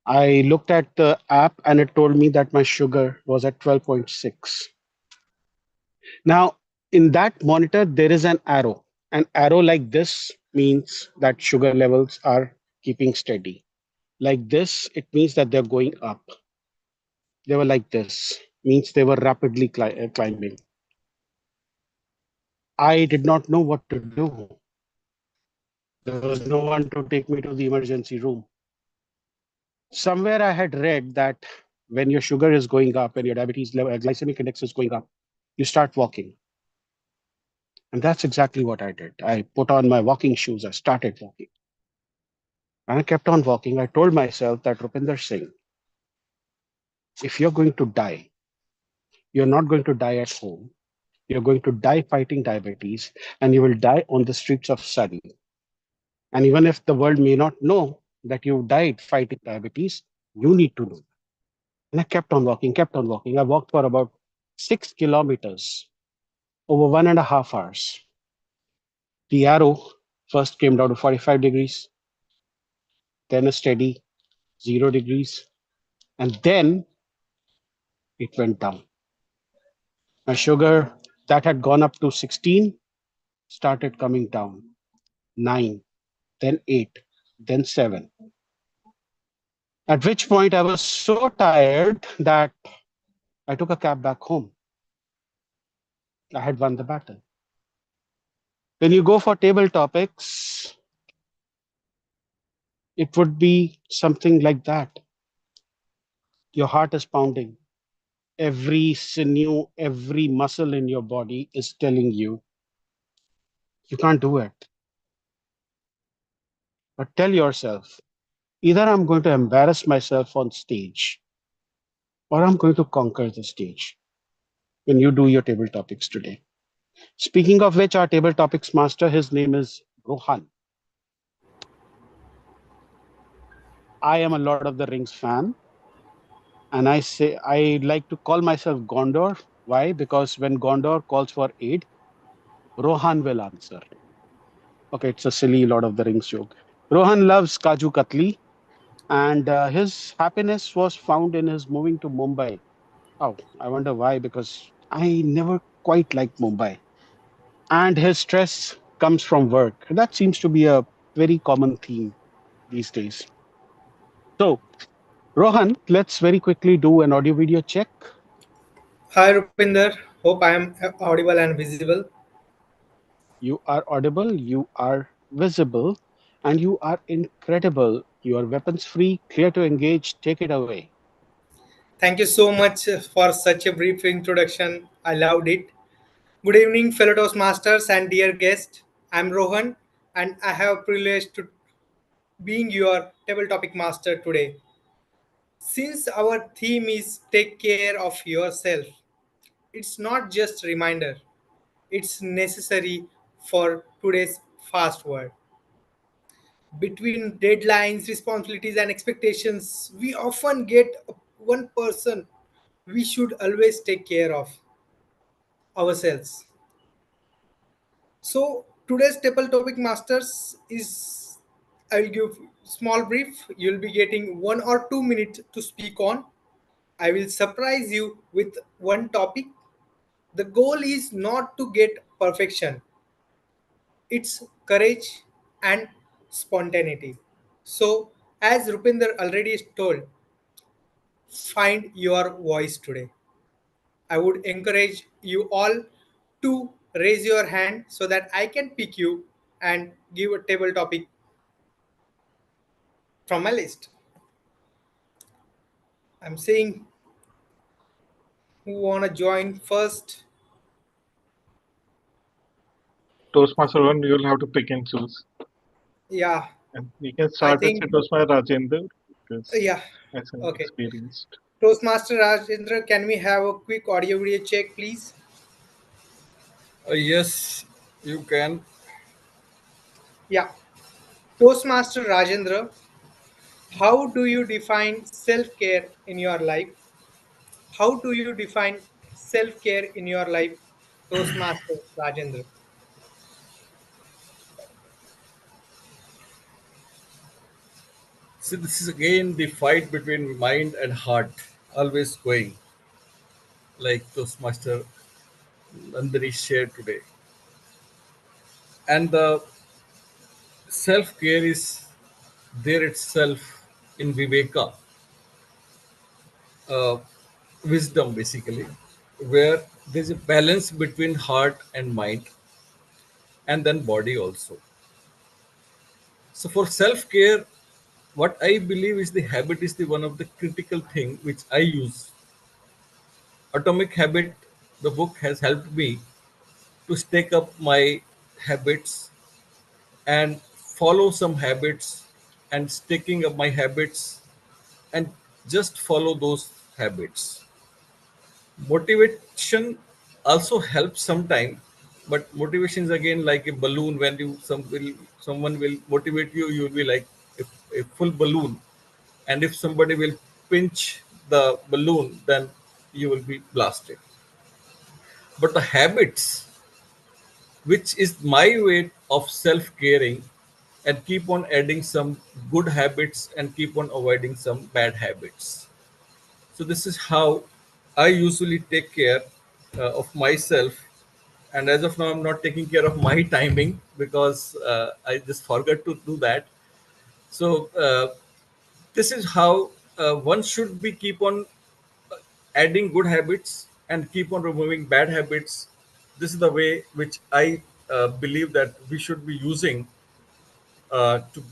I looked at the app and it told me that my sugar was at 12.6. Now, in that monitor, there is an arrow. An arrow like this means that sugar levels are keeping steady. Like this, it means that they're going up. They were like this, means they were rapidly climbing. I did not know what to do. There was no one to take me to the emergency room. Somewhere I had read that when your sugar is going up and your diabetes level, glycemic index is going up, you start walking. And that's exactly what I did. I put on my walking shoes. I started walking. And I kept on walking. I told myself that Rupinder Singh, if you're going to die, you're not going to die at home. You're going to die fighting diabetes, and you will die on the streets of Surrey. And even if the world may not know that you died fighting diabetes, you need to know. And I kept on walking, kept on walking. I walked for about 6 kilometers over 1.5 hours. The arrow first came down to 45 degrees, then a steady 0 degrees, and then it went down. My sugar that had gone up to 16 started coming down. 9, then 8, then 7. At which point I was so tired that I took a cab back home. I had won the battle. When you go for table topics, it would be something like that. Your heart is pounding. Every sinew, every muscle in your body is telling you, you can't do it. But tell yourself, either I'm going to embarrass myself on stage or I'm going to conquer the stage when you do your table topics today. Speaking of which, our table topics master, his name is Rohan. I am a Lord of the Rings fan. And I like to call myself Gondor. Why? Because when Gondor calls for aid, Rohan will answer. Okay, it's a silly Lord of the Rings joke. Rohan loves Kaju Katli, and his happiness was found in his moving to Mumbai. Oh, I wonder why, because I never quite liked Mumbai. And his stress comes from work. That seems to be a very common theme these days. So, Rohan, let's very quickly do an audio video check. Hi Rupinder, hope I am audible and visible. You are audible, you are visible, and you are incredible. You are weapons free, clear to engage. Take it away. Thank you so much for such a brief introduction. I loved it. Good evening, fellow Toastmasters and dear guest. I'm Rohan, and I have privilege to being your table topic master today. Since our theme is take care of yourself, it's not just a reminder, it's necessary for today's fast world. Between deadlines, responsibilities, and expectations, we often get one person we should always take care of ourselves. So today's table topic masters is I will give small brief. You'll be getting 1 or 2 minutes to speak on. I will surprise you with one topic. The goal is not to get perfection. It's courage and spontaneity. So, as Rupinder already told, find your voice today. I would encourage you all to raise your hand so that I can pick you and give a table topic from my list. I'm saying who wanna join first? Toastmaster one, you'll have to pick and choose. Yeah, And we can I start with think Toastmaster Rajendra because yeah. that's an Okay. experienced. Toastmaster Rajendra, can we have a quick audio video check, please? Yes, you can. Yeah. Toastmaster Rajendra, how do you define self care in your life? How do you define self care in your life, Toastmaster Rajendra? See, this is again the fight between mind and heart, always going, like Toastmaster Nandini shared today. And the self care is there itself in Viveka, uh, wisdom basically, where there's a balance between heart and mind and then body also. So for self care, what I believe is the habit is the one of the critical thing which I use. Atomic Habit, the book has helped me to stake up my habits and follow some habits and staking up my habits and just follow those habits. Motivation also helps sometime, but motivation is again like a balloon. When someone will motivate you, you will be like a full balloon, and if somebody will pinch the balloon, then you will be blasted. But the habits, which is my way of self-caring, and keep on adding some good habits and keep on avoiding some bad habits. So this is how I usually take care of myself. And as of now, I'm not taking care of my timing because I just forgot to do that. So this is how one should be keep on adding good habits and keep on removing bad habits. This is the way which I believe that we should be using to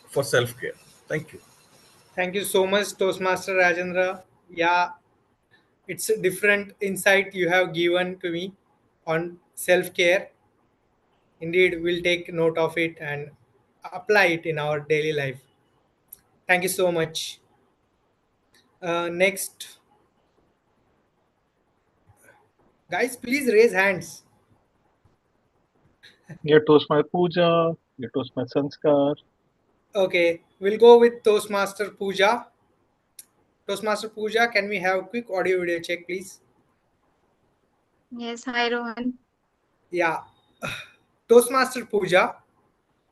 for self care. Thank you. Thank you so much, Toastmaster Rajendra. Yeah, it's a different insight you have given to me on self care. Indeed, we'll take note of it and apply it in our daily life. Thank you so much. Next, guys, please raise hands. Your Toastmaster Puja, your Toastmaster Sanskar. Okay, we'll go with Toastmaster Pooja. Toastmaster Pooja, can we have quick audio video check, please? Yes, hi Rohan. Yeah. Toastmaster Pooja,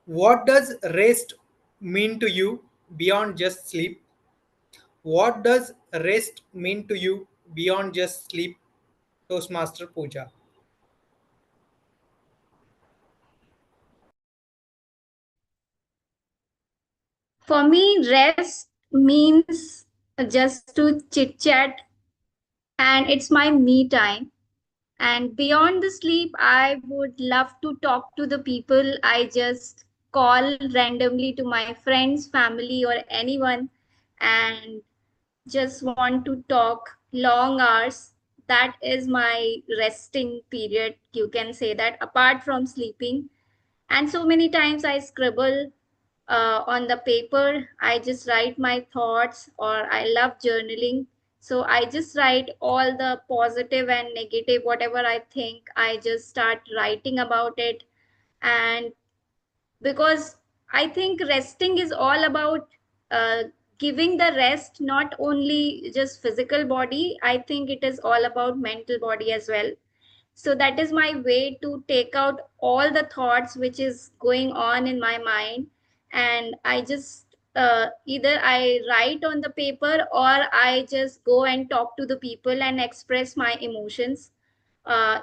what does rest mean to you beyond just sleep? What does rest mean to you beyond just sleep? Toastmaster Pooja. For me, rest means just to chit chat and it's my me time. And beyond the sleep, I would love to talk to the people I just call randomly to my friends, family, or anyone and just want to talk long hours. That is my resting period. You can say that apart from sleeping. And so many times I scribble on the paper. I just write my thoughts, or I love journaling. So I just write all the positive and negative, whatever I think, I just start writing about it. And because I think resting is all about giving the rest, not only just physical body. I think it is all about mental body as well. So that is my way to take out all the thoughts which is going on in my mind, and I just either I write on the paper or I just go and talk to the people and express my emotions.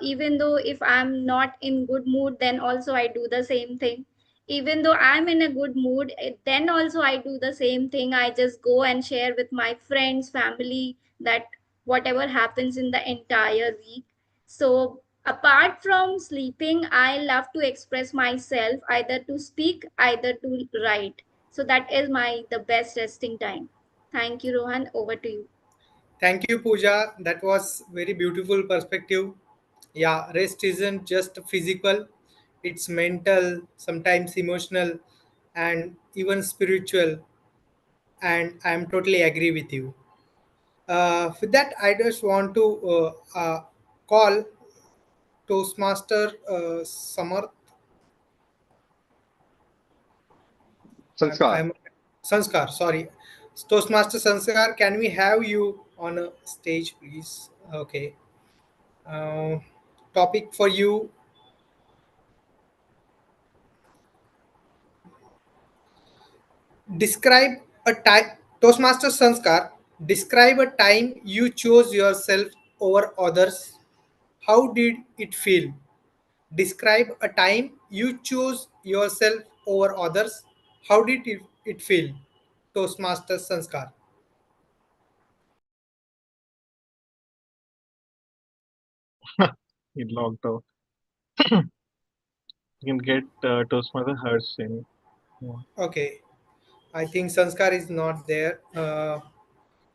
Even though if I'm not in good mood, then also I do the same thing. Even though I'm in a good mood, then also I do the same thing. I just go and share with my friends, family, that whatever happens in the entire week. So apart from sleeping, I love to express myself, either to speak, either to write. So that is my the best resting time. Thank you, Rohan. Over to you. Thank you, Pooja. That was very beautiful perspective. Yeah, rest isn't just physical, it's mental, sometimes emotional, and even spiritual. And I'm totally agree with you. With that, I just want to call Toastmaster Samarth. Sanskar. I'm Sanskar. Sorry, Toastmaster Sanskar. Can we have you on a stage, please? Okay. Uh, Topic for you: describe A time Toastmaster Sanskar, describe a time you chose yourself over others. How did it feel? Describe a time you chose yourself over others. How did it feel? Toastmaster Sanskar. He logged out. You can get Toastmaster Harsh in. Yeah. Okay. I think Sanskar is not there.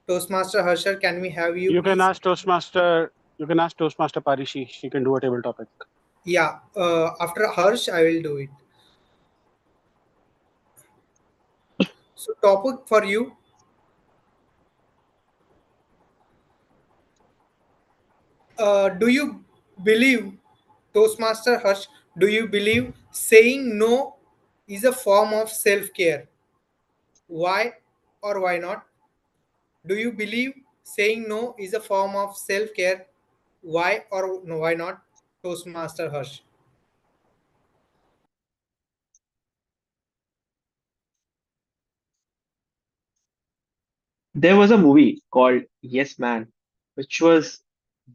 Toastmaster Harsher, can we have you You can please? ask Toastmaster. You can ask Toastmaster Parishi. She can do a table topic. Yeah, after Harsh, I will do it. So, topic for you. Do you believe, Toastmaster Harsh, do you believe saying no is a form of self care? Why or why not? Do you believe saying no is a form of self care? Why or no, why not? Toastmaster Harsh. There was a movie called Yes Man, which was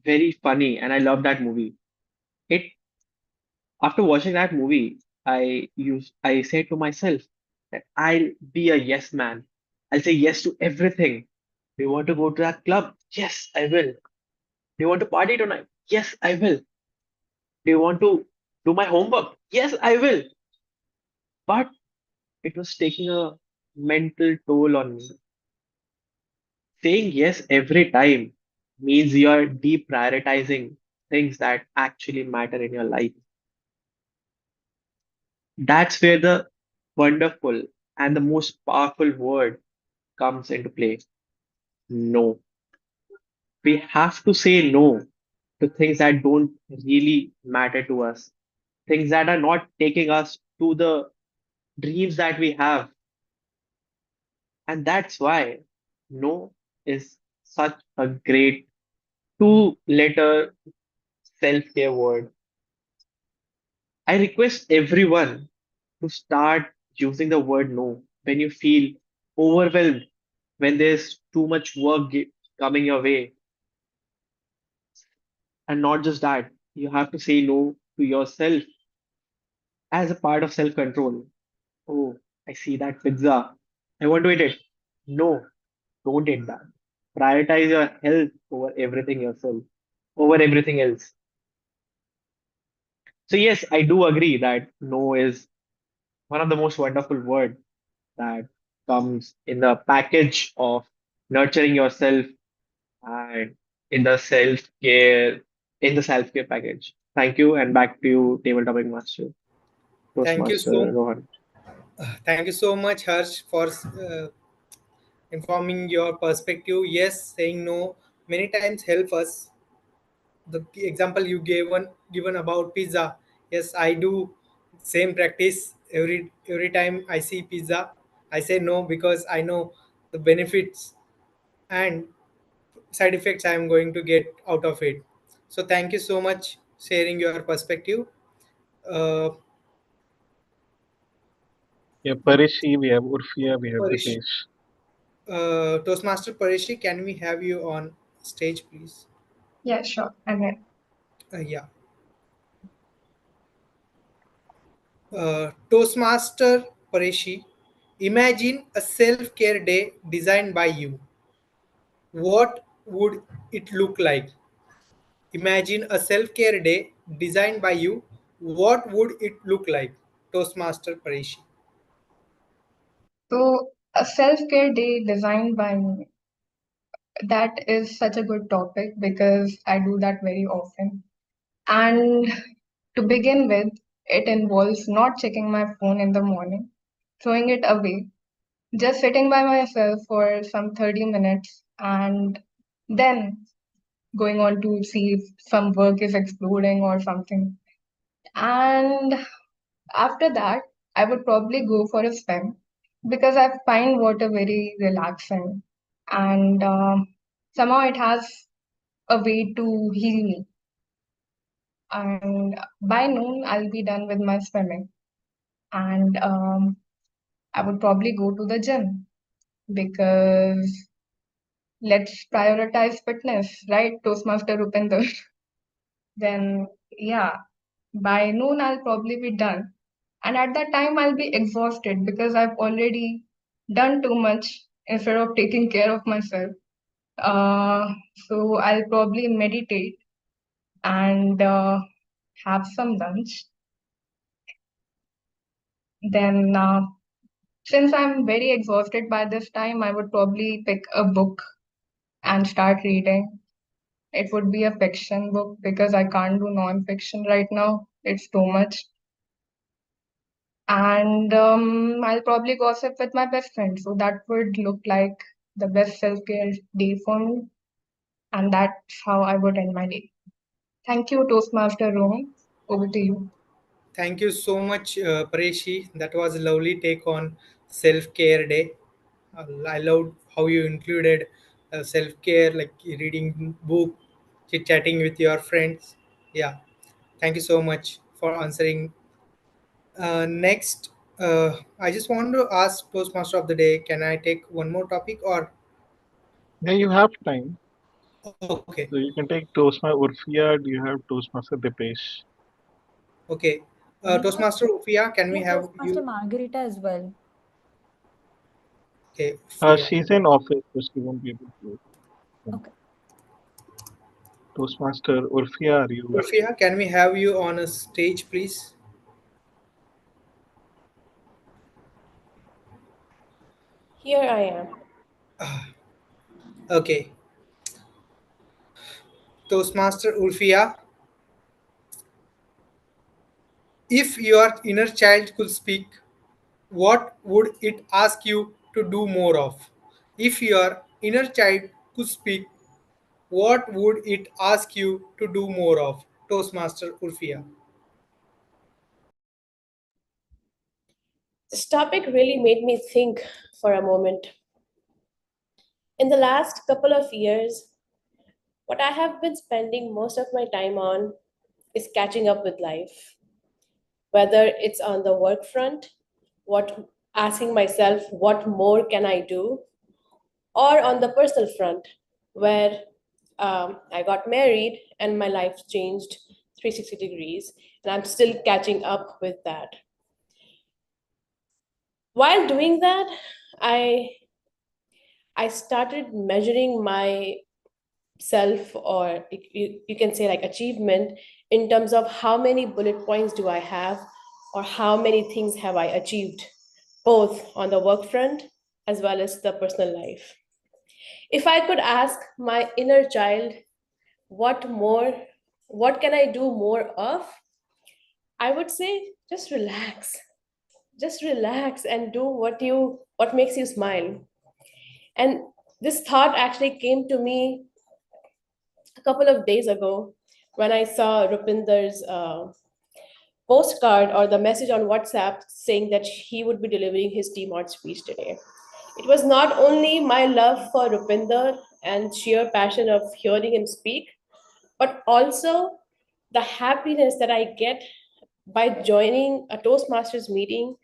very funny, and I love that movie. It After watching that movie, I said to myself that I'll be a yes man. I'll say yes to everything. Do you want to go to that club? Yes, I will. Do you want to party tonight? Yes, I will. Do you want to do my homework? Yes, I will. But it was taking a mental toll on me. Saying yes every time means you're deprioritizing things that actually matter in your life. That's where the wonderful and the most powerful word comes into play. No. We have to say no to things that don't really matter to us, things that are not taking us to the dreams that we have. And that's why no is such a great two-letter self-care word. I request everyone to start using the word no when you feel overwhelmed, when there's too much work coming your way. And not just that, you have to say no to yourself as a part of self control. Oh, I see that pizza. I want to eat it. No, don't eat that. Prioritize your health over everything yourself, over everything else. So yes, I do agree that no is one of the most wonderful words that comes in the package of nurturing yourself and in the self care package. Thank you, and back to you, table topic master, Thank you Toastmaster so Rohan. Thank you so much, Harsh, for informing your perspective. Yes, saying no many times help us. The example you given about pizza. Yes, I do same practice every time I see pizza. I say no because I know the benefits and side effects I am going to get out of it. So thank you so much sharing your perspective. Uh, Yeah, Parishi, we have Urfia, we have Parish, Dipesh. Toastmaster Parishi, can we have you on stage, please? Yeah, sure. I'm here. Yeah. Toastmaster Pareshi, imagine a self care day designed by you. What would it look like? Imagine a self care day designed by you. What would it look like? Toastmaster Pareshi. So, a self-care day designed by me, that is such a good topic because I do that very often. And to begin with, it involves not checking my phone in the morning, throwing it away, just sitting by myself for some 30 minutes, and then going on to see if some work is exploding or something. And after that, I would probably go for a swim because I find water very relaxing, and somehow it has a way to heal me. And by noon, I'll be done with my swimming, and I would probably go to the gym because let's prioritize fitness, right, Toastmaster Rupinder? Then, yeah, by noon I'll probably be done. And at that time, I'll be exhausted because I've already done too much instead of taking care of myself. Uh, so I'll probably meditate and have some lunch. Then, since I'm very exhausted by this time, I would probably pick a book and start reading. It would be a fiction book because I can't do non-fiction right now. It's too much. And I'll probably gossip with my best friend. So that would look like the best self-care day for me. And that's how I would end my day. Thank you, Toastmaster Rohan. Over to you. Thank you so much, Pareshi. That was a lovely take on Self Care Day. I loved how you included self care, like reading book, chit chatting with your friends. Yeah, thank you so much for answering. Next, I just want to ask Toastmaster of the Day. Can I take one more topic or Yeah, you have time. okay? So you can take Toastmaster Urfia, you have Toastmaster Dipesh. Okay, We have Toastmaster Ufia, can we have Toastmaster you? Margarita as well. Okay, Ufia. She's in office, so she won't be able to. Okay. Toastmaster Urfia, are you? Ulfia, can we have you on a stage, please? Here I am. Okay. Toastmaster Ulfia, if your inner child could speak, what would it ask you to do more of? If your inner child could speak, what would it ask you to do more of? Toastmaster Ulfia. This topic really made me think for a moment. In the last couple of years, what I have been spending most of my time on is catching up with life. Whether it's on the work front, what asking myself what more can I do, or on the personal front, where I got married and my life changed 360 degrees, and I'm still catching up with that. While doing that, I I started measuring my self, or you can say like achievement, in terms of how many bullet points do I have, or how many things have I achieved, both on the work front as well as the personal life. If I could ask my inner child what more, what can I do more of, I would say just relax and do what makes you smile. And this thought actually came to me a couple of days ago when I saw Rupinder's postcard or the message on WhatsApp saying that he would be delivering his TMOD speech today. It was not only my love for Rupinder and sheer passion of hearing him speak, but also the happiness that I get by joining a Toastmasters meeting,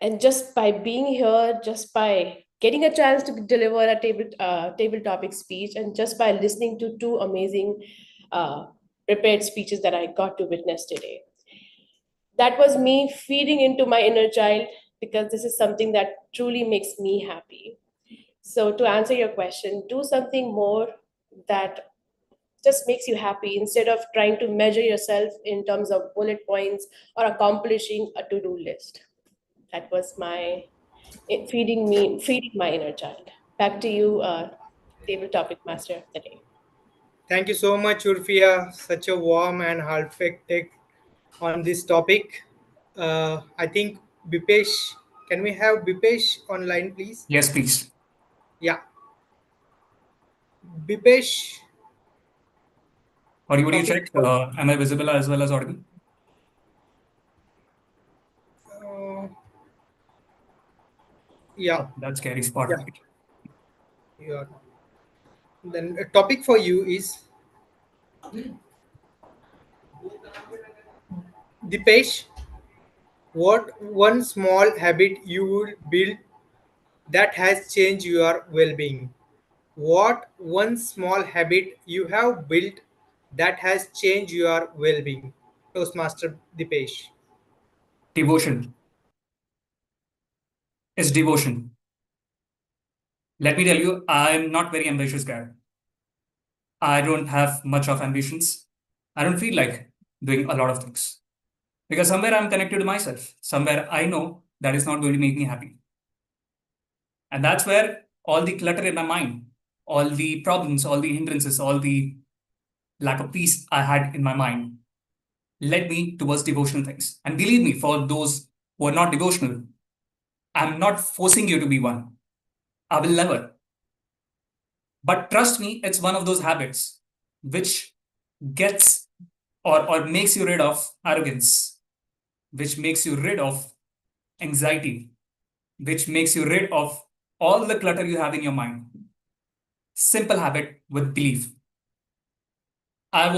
and just by being here, just by getting a chance to deliver a table topic speech, and just by listening to two amazing uh, prepared speeches that I got to witness today. That was me feeding into my inner child, because this is something that truly makes me happy. So to answer your question, do something more that just makes you happy, instead of trying to measure yourself in terms of bullet points or accomplishing a to-do list. That was my feeding my inner child. Back to you, table topic master of the day. Thank you so much, Urfia. Such a warm and heartfelt take on this topic. I think Bipesh, can we have Bipesh online, please? Yes, please. Yeah, Bipesh. Or would you Topic check? for Am I visible as well as audible? uh, yeah, Oh, that's scary spot, yeah, right? yeah. Then a topic for you is Dipesh. What one small habit you would build that has changed your well-being? What one small habit you have built that has changed your well-being? Toastmaster Dipesh. Devotion is devotion. Let me tell you, I'm not very ambitious guy. I don't have much of ambitions. I don't feel like doing a lot of things because somewhere I'm connected to myself. Somewhere I know that is not going to make me happy. And that's where all the clutter in my mind, all the problems, all the hindrances, all the lack of peace I had in my mind led me towards devotional things. And believe me, for those who are not devotional, I'm not forcing you to be one. I will never. But trust me, it's one of those habits which gets or makes you rid of arrogance, which makes you rid of anxiety, which makes you rid of all the clutter you have in your mind. Simple habit with belief. I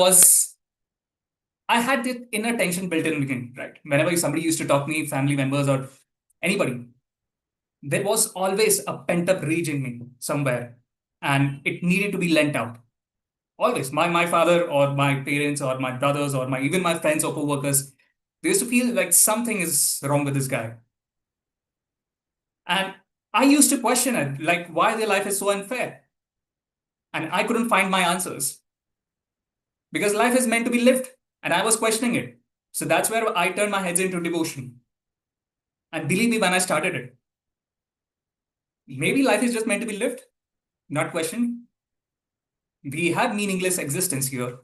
had the inner tension built in the beginning, right? Whenever somebody used to talk to me, family members or anybody, there was always a pent-up rage in me somewhere, and it needed to be lent out. Always. My father or my parents or my brothers or even my friends or co-workers, they used to feel like something is wrong with this guy. And I used to question it, like why their life is so unfair. And I couldn't find my answers because life is meant to be lived. And I was questioning it. So that's where I turned my heads into devotion. And believe me, when I started it, maybe life is just meant to be lived, not questioned. We have meaningless existence here.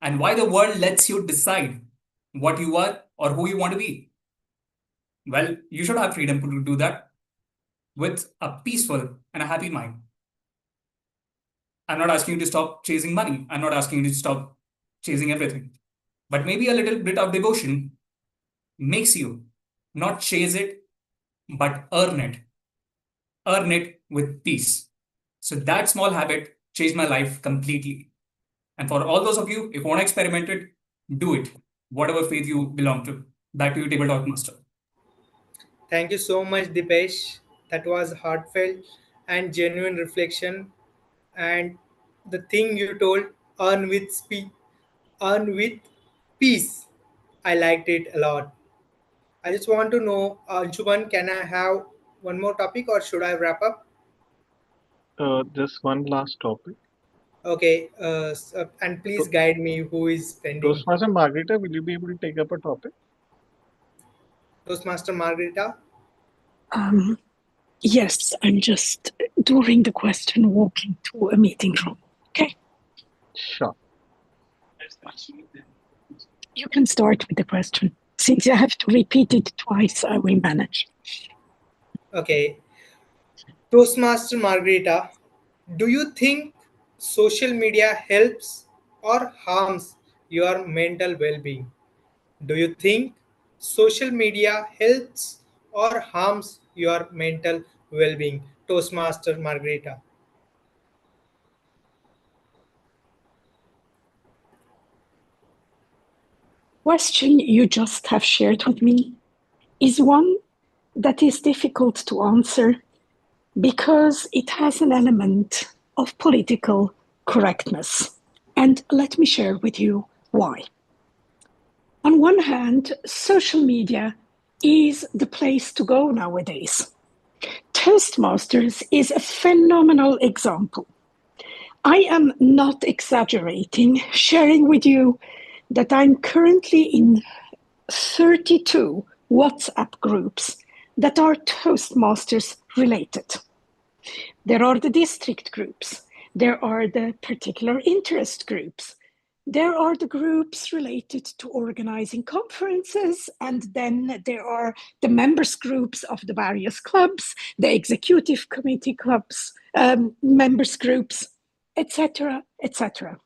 And why the world lets you decide what you are or who you want to be. Well, you should have freedom to do that with a peaceful and a happy mind. I'm not asking you to stop chasing money. I'm not asking you to stop chasing everything. But maybe a little bit of devotion makes you not chase it, but earn it. Earn it with peace. So that small habit changed my life completely. And for all those of you, if you want to experiment it, do it. Whatever faith you belong to. Back to you, Tabletop Master. Thank you so much, Dipesh. That was heartfelt and genuine reflection. And the thing you told, earn with speed, earn with peace. I liked it a lot. I just want to know, Anshuman, can I have one more topic or should I wrap up? Just one last topic. Okay, and please To- guide me who is pending. Toastmaster Margarita, will you be able to take up a topic? Toastmaster Margarita. Yes, I'm just during the question walking to a meeting room. Okay. Sure. You can start with the question. Since I have to repeat it twice, I will manage. Okay. Toastmaster Margarita, do you think social media helps or harms your mental well being? Do you think social media helps or harms your mental well being? Toastmaster Margarita. Question you just have shared with me is one that is difficult to answer because it has an element of political correctness. And let me share with you why. On one hand, social media is the place to go nowadays. Toastmasters is a phenomenal example. I am not exaggerating, sharing with you that I'm currently in 32 WhatsApp groups that are Toastmasters related. There are the district groups. There are the particular interest groups. There are the groups related to organizing conferences, and then there are the members groups of the various clubs, the executive committee clubs, members groups, etc., etc.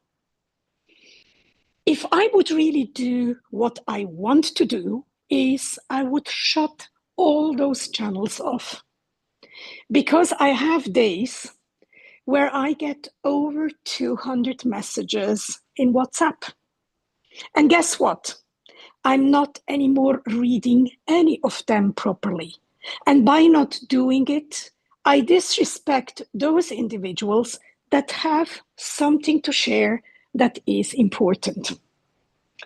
If I would really do what I want to do, is I would shut all those channels off. Because I have days where I get over 200 messages in WhatsApp. And guess what? I'm not anymore reading any of them properly. And by not doing it, I disrespect those individuals that have something to share that is important.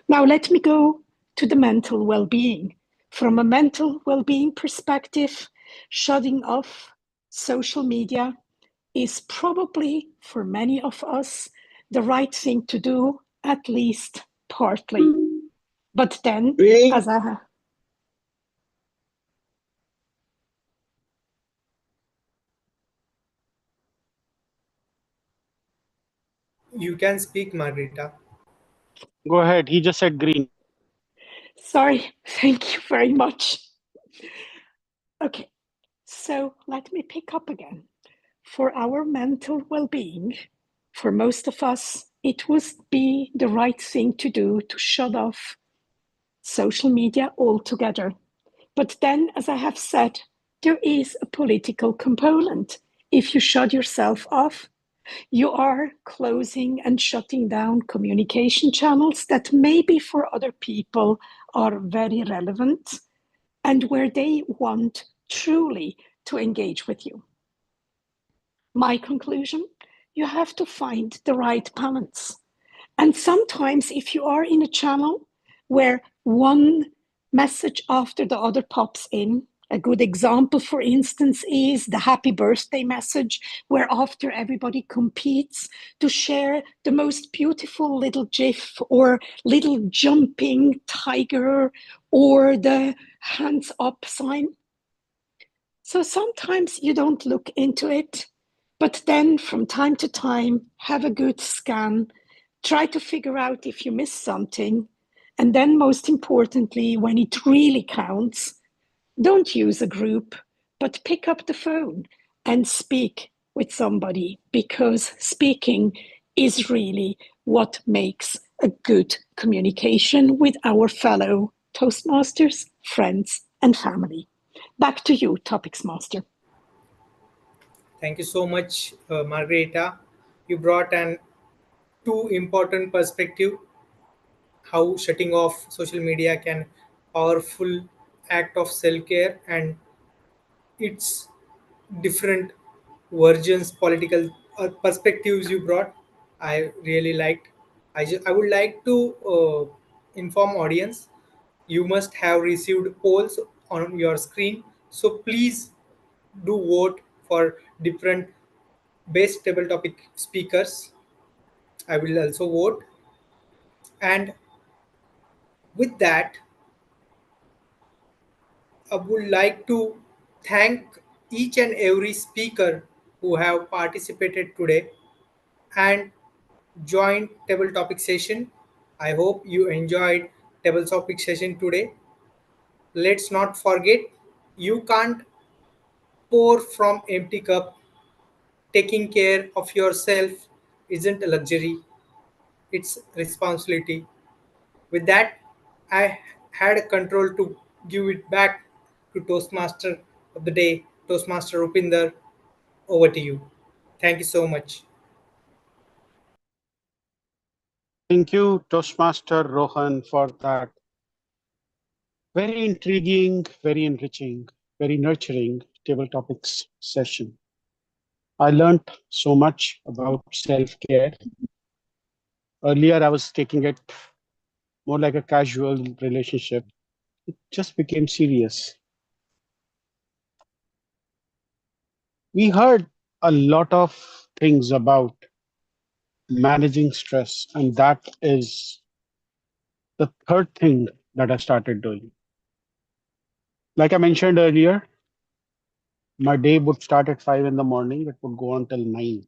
Now, let me go to the mental well being. From a mental well being perspective, shutting off social media is probably, for many of us, the right thing to do, at least partly. But then, as I have. You can speak, Margarita. Go ahead. He just said green. Sorry, thank you very much. Okay, so let me pick up again. For our mental well being, for most of us, it would be the right thing to do to shut off social media altogether. But then, as I have said, there is a political component. If you shut yourself off, you are closing and shutting down communication channels that maybe for other people are very relevant and where they want truly to engage with you. My conclusion, you have to find the right balance. And sometimes, if you are in a channel where one message after the other pops in, a good example, for instance, is the happy birthday message, where after everybody competes to share the most beautiful little GIF or little jumping tiger or the hands up sign. So sometimes you don't look into it, but then from time to time, have a good scan, try to figure out if you missed something. And then, most importantly, when it really counts, don't use a group, but pick up the phone and speak with somebody, because speaking is really what makes a good communication with our fellow Toastmasters, friends, and family. Back to you, Topics Master. Thank you so much, Margarita. You brought an two important perspective, how shutting off social media can powerful act of self-care and its different versions, political perspectives you brought. I really liked. I would like to inform audience, you must have received polls on your screen, so please do vote for different best table topic speakers. I will also vote. And with that, I would like to thank each and every speaker who have participated today and joined table topic session. I hope you enjoyed table topic session today. Let's not forget, you can't pour from empty cup. Taking care of yourself isn't a luxury, it's responsibility. With that, I had a control to give it back to Toastmaster of the day, Toastmaster Rupinder. Over to you. Thank you so much. Thank you, Toastmaster Rohan, for that very intriguing, very enriching, very nurturing table topics session. I learned so much about self-care. Earlier, I was taking it more like a casual relationship. It just became serious. We heard a lot of things about managing stress, and that is the third thing that I started doing. Like I mentioned earlier, my day would start at 5 in the morning. It would go on till 9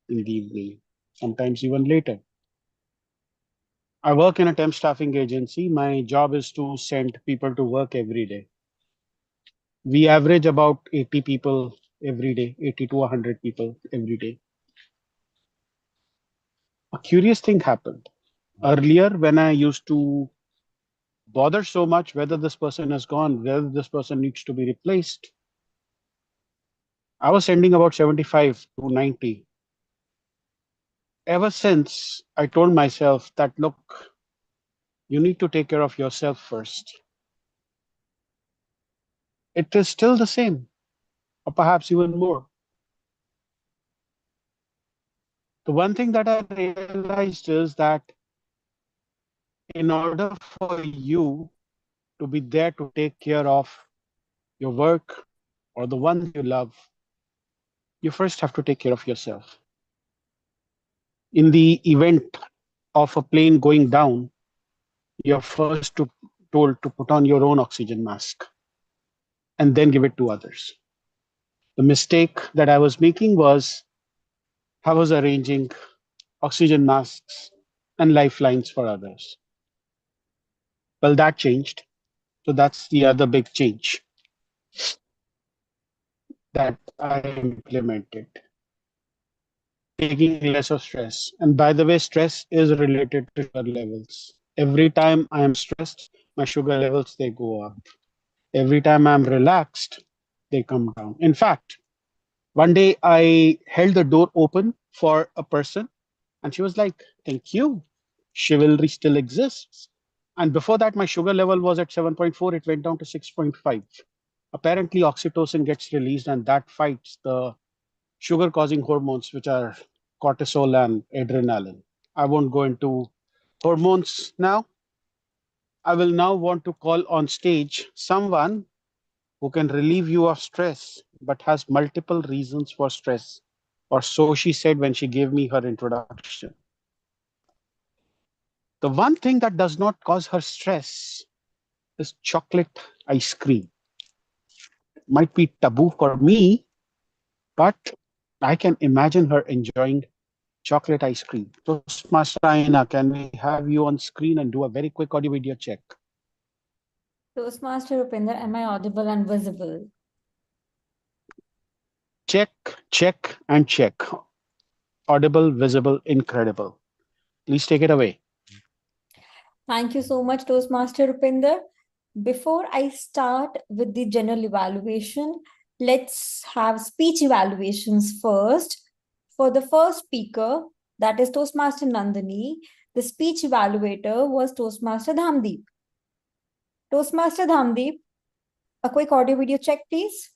in the evening, sometimes even later. I work in a temp staffing agency. My job is to send people to work every day. We average about 80 people every day, 80 to 100 people every day. A curious thing happened. Earlier, when I used to bother so much whether this person has gone, whether this person needs to be replaced, I was sending about 75 to 90. Ever since, I told myself that, look, you need to take care of yourself first. it is still the same, or perhaps even more. The one thing that I realized is that in order for you to be there to take care of your work or the ones you love, you first have to take care of yourself. In the event of a plane going down, you're first told to put on your own oxygen mask and then give it to others. The mistake that I was making was I was arranging oxygen masks and lifelines for others. Well, that changed. So that's the other big change that I implemented. Taking less of stress. And by the way, stress is related to sugar levels. Every time I am stressed, my sugar levels they go up. Every time I'm relaxed, they come down. In fact, one day I held the door open for a person and she was like, "Thank you. Chivalry still exists." And before that, my sugar level was at 7.4. It went down to 6.5. Apparently, oxytocin gets released and that fights the sugar causing hormones, which are cortisol and adrenaline. I won't go into hormones now. I will now want to call on stage someone who can relieve you of stress but has multiple reasons for stress, or so she said when she gave me her introduction. The one thing that does not cause her stress is chocolate ice cream. Might be taboo for me, but I can imagine her enjoying chocolate ice cream. Toastmaster Aina, can we have you on screen and do a very quick audio video check? Toastmaster Rupinder, am I audible and visible? Check, check, and check. Audible, visible, incredible. Please take it away. Thank you so much, Toastmaster Rupinder. Before I start with the general evaluation, let's have speech evaluations first. For the first speaker, that is Toastmaster Nandini, the speech evaluator was Toastmaster Dhamdeep. Toastmaster Dhamdeep, a quick audio video check, please.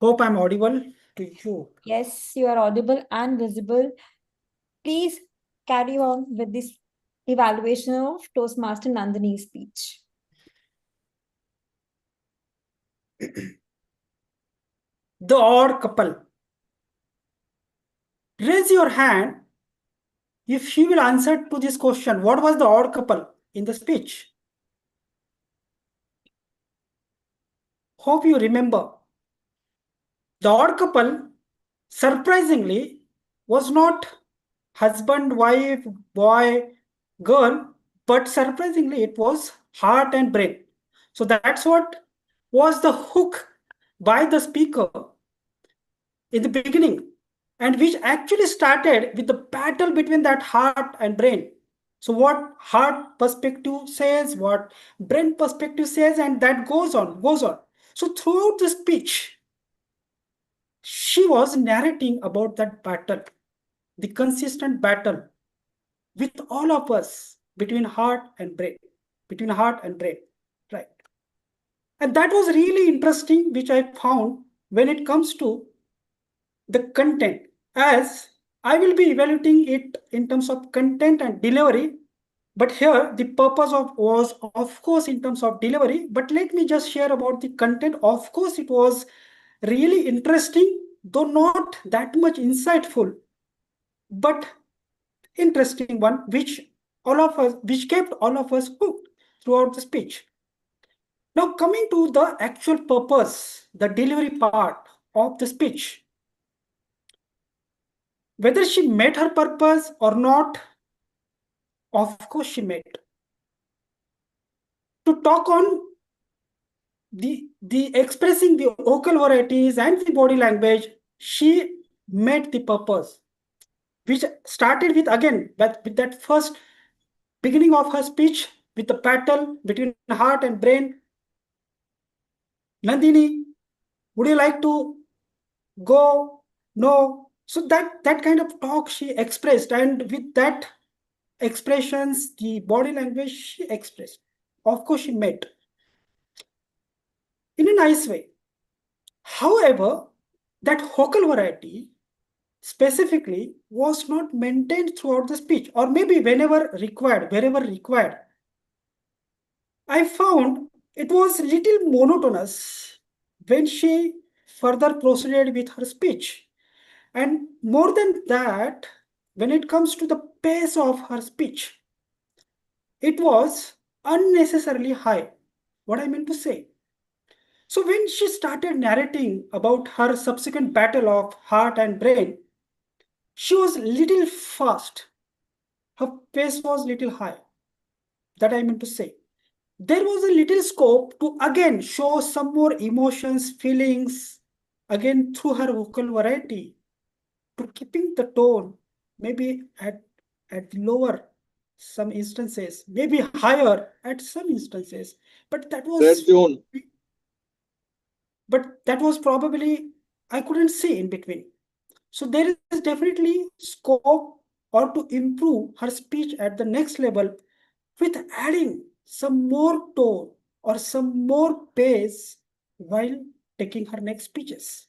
Hope I'm audible to you. Yes, you are audible and visible. Please carry on with this evaluation of Toastmaster Nandini's speech. The odd couple. Raise your hand if you will answer to this question. What was the odd couple in the speech? Hope you remember. The odd couple, surprisingly, was not husband, wife, boy, girl, but surprisingly, it was heart and brain. So that's what was the hook by the speaker in the beginning, and which actually started with the battle between that heart and brain. So what heart perspective says, what brain perspective says, and that goes on, goes on. So throughout the speech, she was narrating about that battle, the consistent battle with all of us between heart and brain, between heart and brain, right? And that was really interesting, which I found when it comes to the content, as I will be evaluating it in terms of content and delivery. But here the purpose of was of course in terms of delivery, but let me just share about the content. Of course, it was really interesting, though not that much insightful, but interesting one, which kept all of us hooked throughout the speech. Now coming to the actual purpose, the delivery part of the speech, whether she met her purpose or not, of course she met. To talk on the expressing the vocal varieties and the body language, she met the purpose, which started with again with that first beginning of her speech with the battle between heart and brain. Nandini, would you like to go? No. So that kind of talk she expressed, and with that expressions, the body language she expressed. Of course, she met in a nice way. However, that vocal variety specifically was not maintained throughout the speech, or maybe whenever required, wherever required. I found it was little monotonous when she further proceeded with her speech. And more than that, when it comes to the pace of her speech, it was unnecessarily high. What I mean to say. So when she started narrating about her subsequent battle of heart and brain, she was little fast. Her pace was little high. That I mean to say. There was a little scope to again show some more emotions, feelings, again through her vocal variety, to keeping the tone maybe at lower some instances, maybe higher at some instances. But that Red was zone. but that was probably I couldn't see in between. So there is definitely scope or to improve her speech at the next level with adding some more tone or some more pace while taking her next speeches.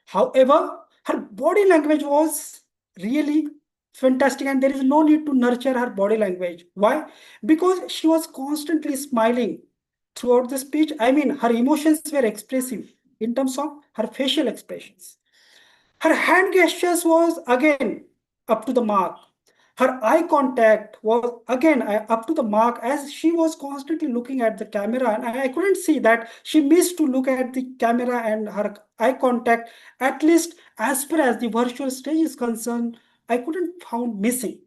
However, her body language was really fantastic, and there is no need to nurture her body language. Why? Because she was constantly smiling throughout the speech. I mean, her emotions were expressive in terms of her facial expressions. Her hand gestures was again up to the mark. Her eye contact was again up to the mark, as she was constantly looking at the camera, and I couldn't see that she missed to look at the camera and her eye contact, at least as far as the virtual stage is concerned, I couldn't found missing.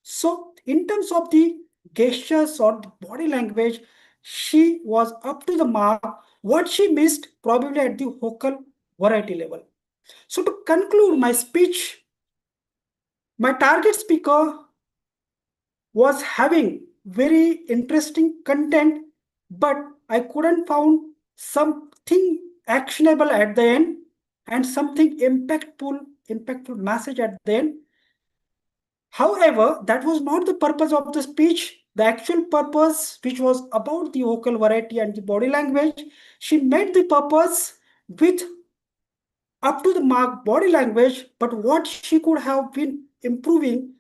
So in terms of the gestures or the body language, she was up to the mark. What she missed probably at the vocal variety level. So to conclude my speech, my target speaker was having very interesting content, but I couldn't found something actionable at the end and something impactful message at the end. However, that was not the purpose of the speech. The actual purpose, which was about the vocal variety and the body language, she made the purpose with up to the mark body language, but what she could have been improving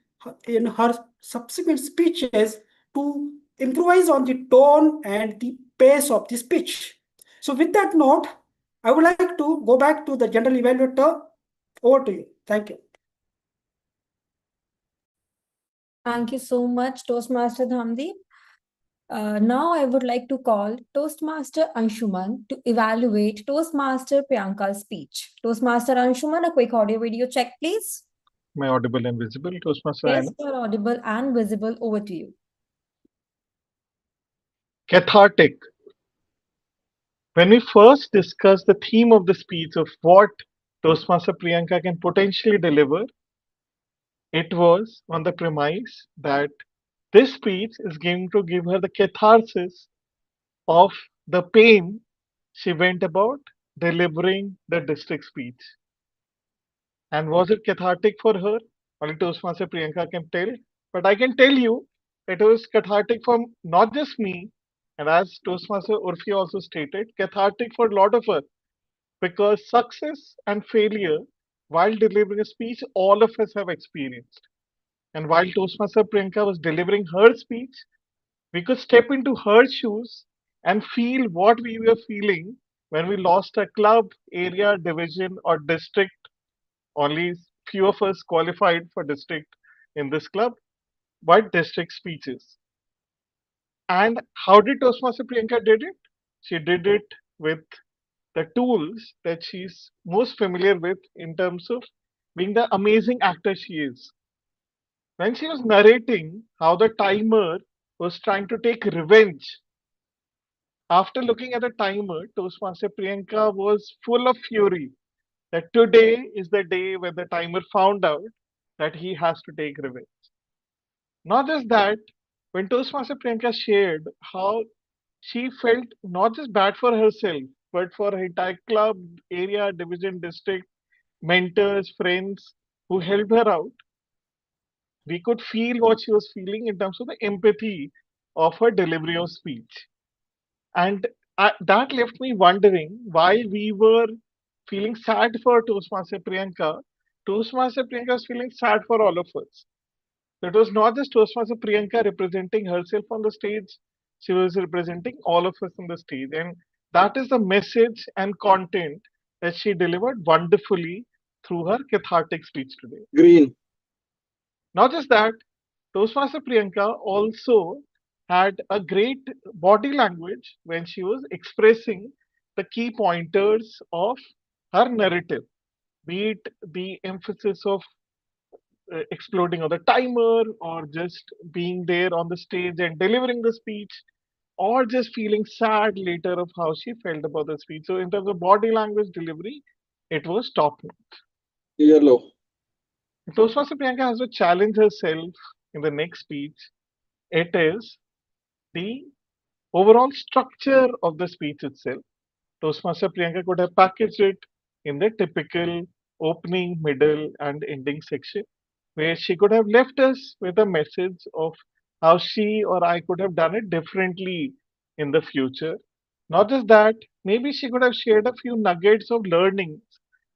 in her subsequent speeches to improvise on the tone and the pace of the speech. So, with that note, I would like to go back to the general evaluator. Over to you. Thank you. Thank you so much, Toastmaster Dhamdi. Now I would like to call Toastmaster Anshuman to evaluate Toastmaster Priyanka's speech. Toastmaster Anshuman, a quick audio video check, please. Am I audible and visible, Toastmaster Yes, Anna? you're audible and visible. Over to you. Cathartic. When we first discussed the theme of the speech of what Toastmaster Priyanka can potentially deliver, it was on the premise that this speech is going to give her the catharsis of the pain she went about delivering the district speech. And was it cathartic for her? Only Toastmaster Priyanka can tell. But I can tell you, it was cathartic for not just me, and as Toastmaster Urfi also stated, cathartic for a lot of us. Because success and failure while delivering a speech, all of us have experienced. And while Toastmaster Priyanka was delivering her speech, we could step into her shoes and feel what we were feeling when we lost a club, area, division, or district. Only few of us qualified for district in this club, but district speeches. And how did Toastmaster Priyanka did it? She did it with the tools that she's most familiar with in terms of being the amazing actor she is. When she was narrating how the timer was trying to take revenge, after looking at the timer, Toastmaster Priyanka was full of fury that today is the day when the timer found out that he has to take revenge. Not just that, when Toastmaster Priyanka shared how she felt not just bad for herself, but for her entire club, area, division, district, mentors, friends who helped her out, we could feel what she was feeling in terms of the empathy of her delivery of speech. And that left me wondering, while we were feeling sad for Toastmaster Priyanka was feeling sad for all of us. It was not just Toastmaster Priyanka representing herself on the stage, she was representing all of us on the stage. And that is the message and content that she delivered wonderfully through her cathartic speech today. Green. Not just that, Toastmaster Priyanka also had a great body language when she was expressing the key pointers of her narrative, be it the emphasis of exploding on the timer, or just being there on the stage and delivering the speech, or just feeling sad later of how she felt about the speech. So, in terms of body language delivery, it was top notch. Yellow. Toastmaster Priyanka has to challenge herself in the next speech. It is the overall structure of the speech itself. Toastmaster Priyanka could have packaged it in the typical opening, middle, and ending section, where she could have left us with a message of how she or I could have done it differently in the future. Not just that, maybe she could have shared a few nuggets of learnings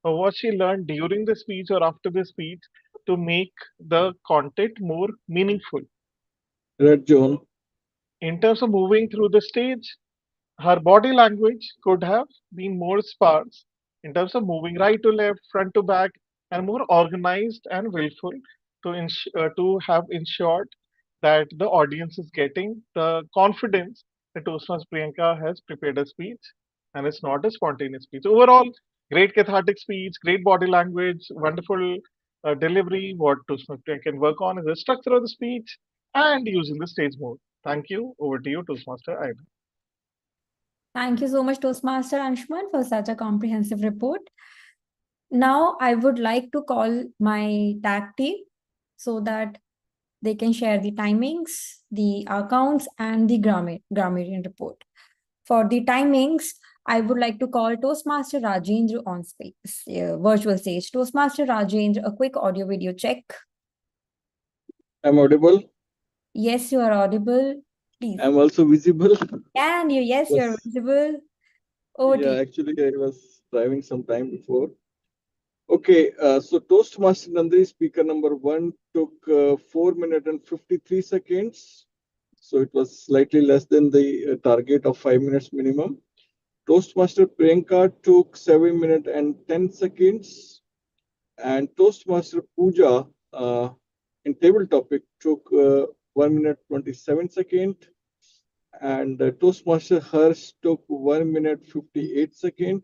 of what she learned during the speech or after the speech to make the content more meaningful. Red zone. In terms of moving through the stage, her body language could have been more sparse in terms of moving right to left, front to back, and more organized and willful to have ensured that the audience is getting the confidence that Toastmasters Priyanka has prepared a speech and it's not a spontaneous speech. Overall, great cathartic speech, great body language, wonderful delivery. What Toastmasters Priyanka can work on is the structure of the speech and using the stage mode. Thank you. Over to you, Toastmaster Aida. Thank you so much, Toastmaster Anshuman, for such a comprehensive report. Now, I would like to call my tag team so that they can share the timings, the accounts, and the grammarian report. For the timings, I would like to call Toastmaster Rajendra on space, virtual stage. Toastmaster Rajendra, a quick audio video check. I'm audible. Yes, you are audible. Please. I'm also visible. And you, yes, you're visible. Over to Yeah, you. actually, I was driving some time before. Okay, so Toastmaster Nandri, speaker number 1, took 4 minutes and 53 seconds. So it was slightly less than the target of 5 minutes minimum. Toastmaster Priyanka took 7 minutes and 10 seconds. And Toastmaster Pooja in table topic took 1 minute 27 seconds. And Toastmaster Harsh took 1 minute 58 seconds.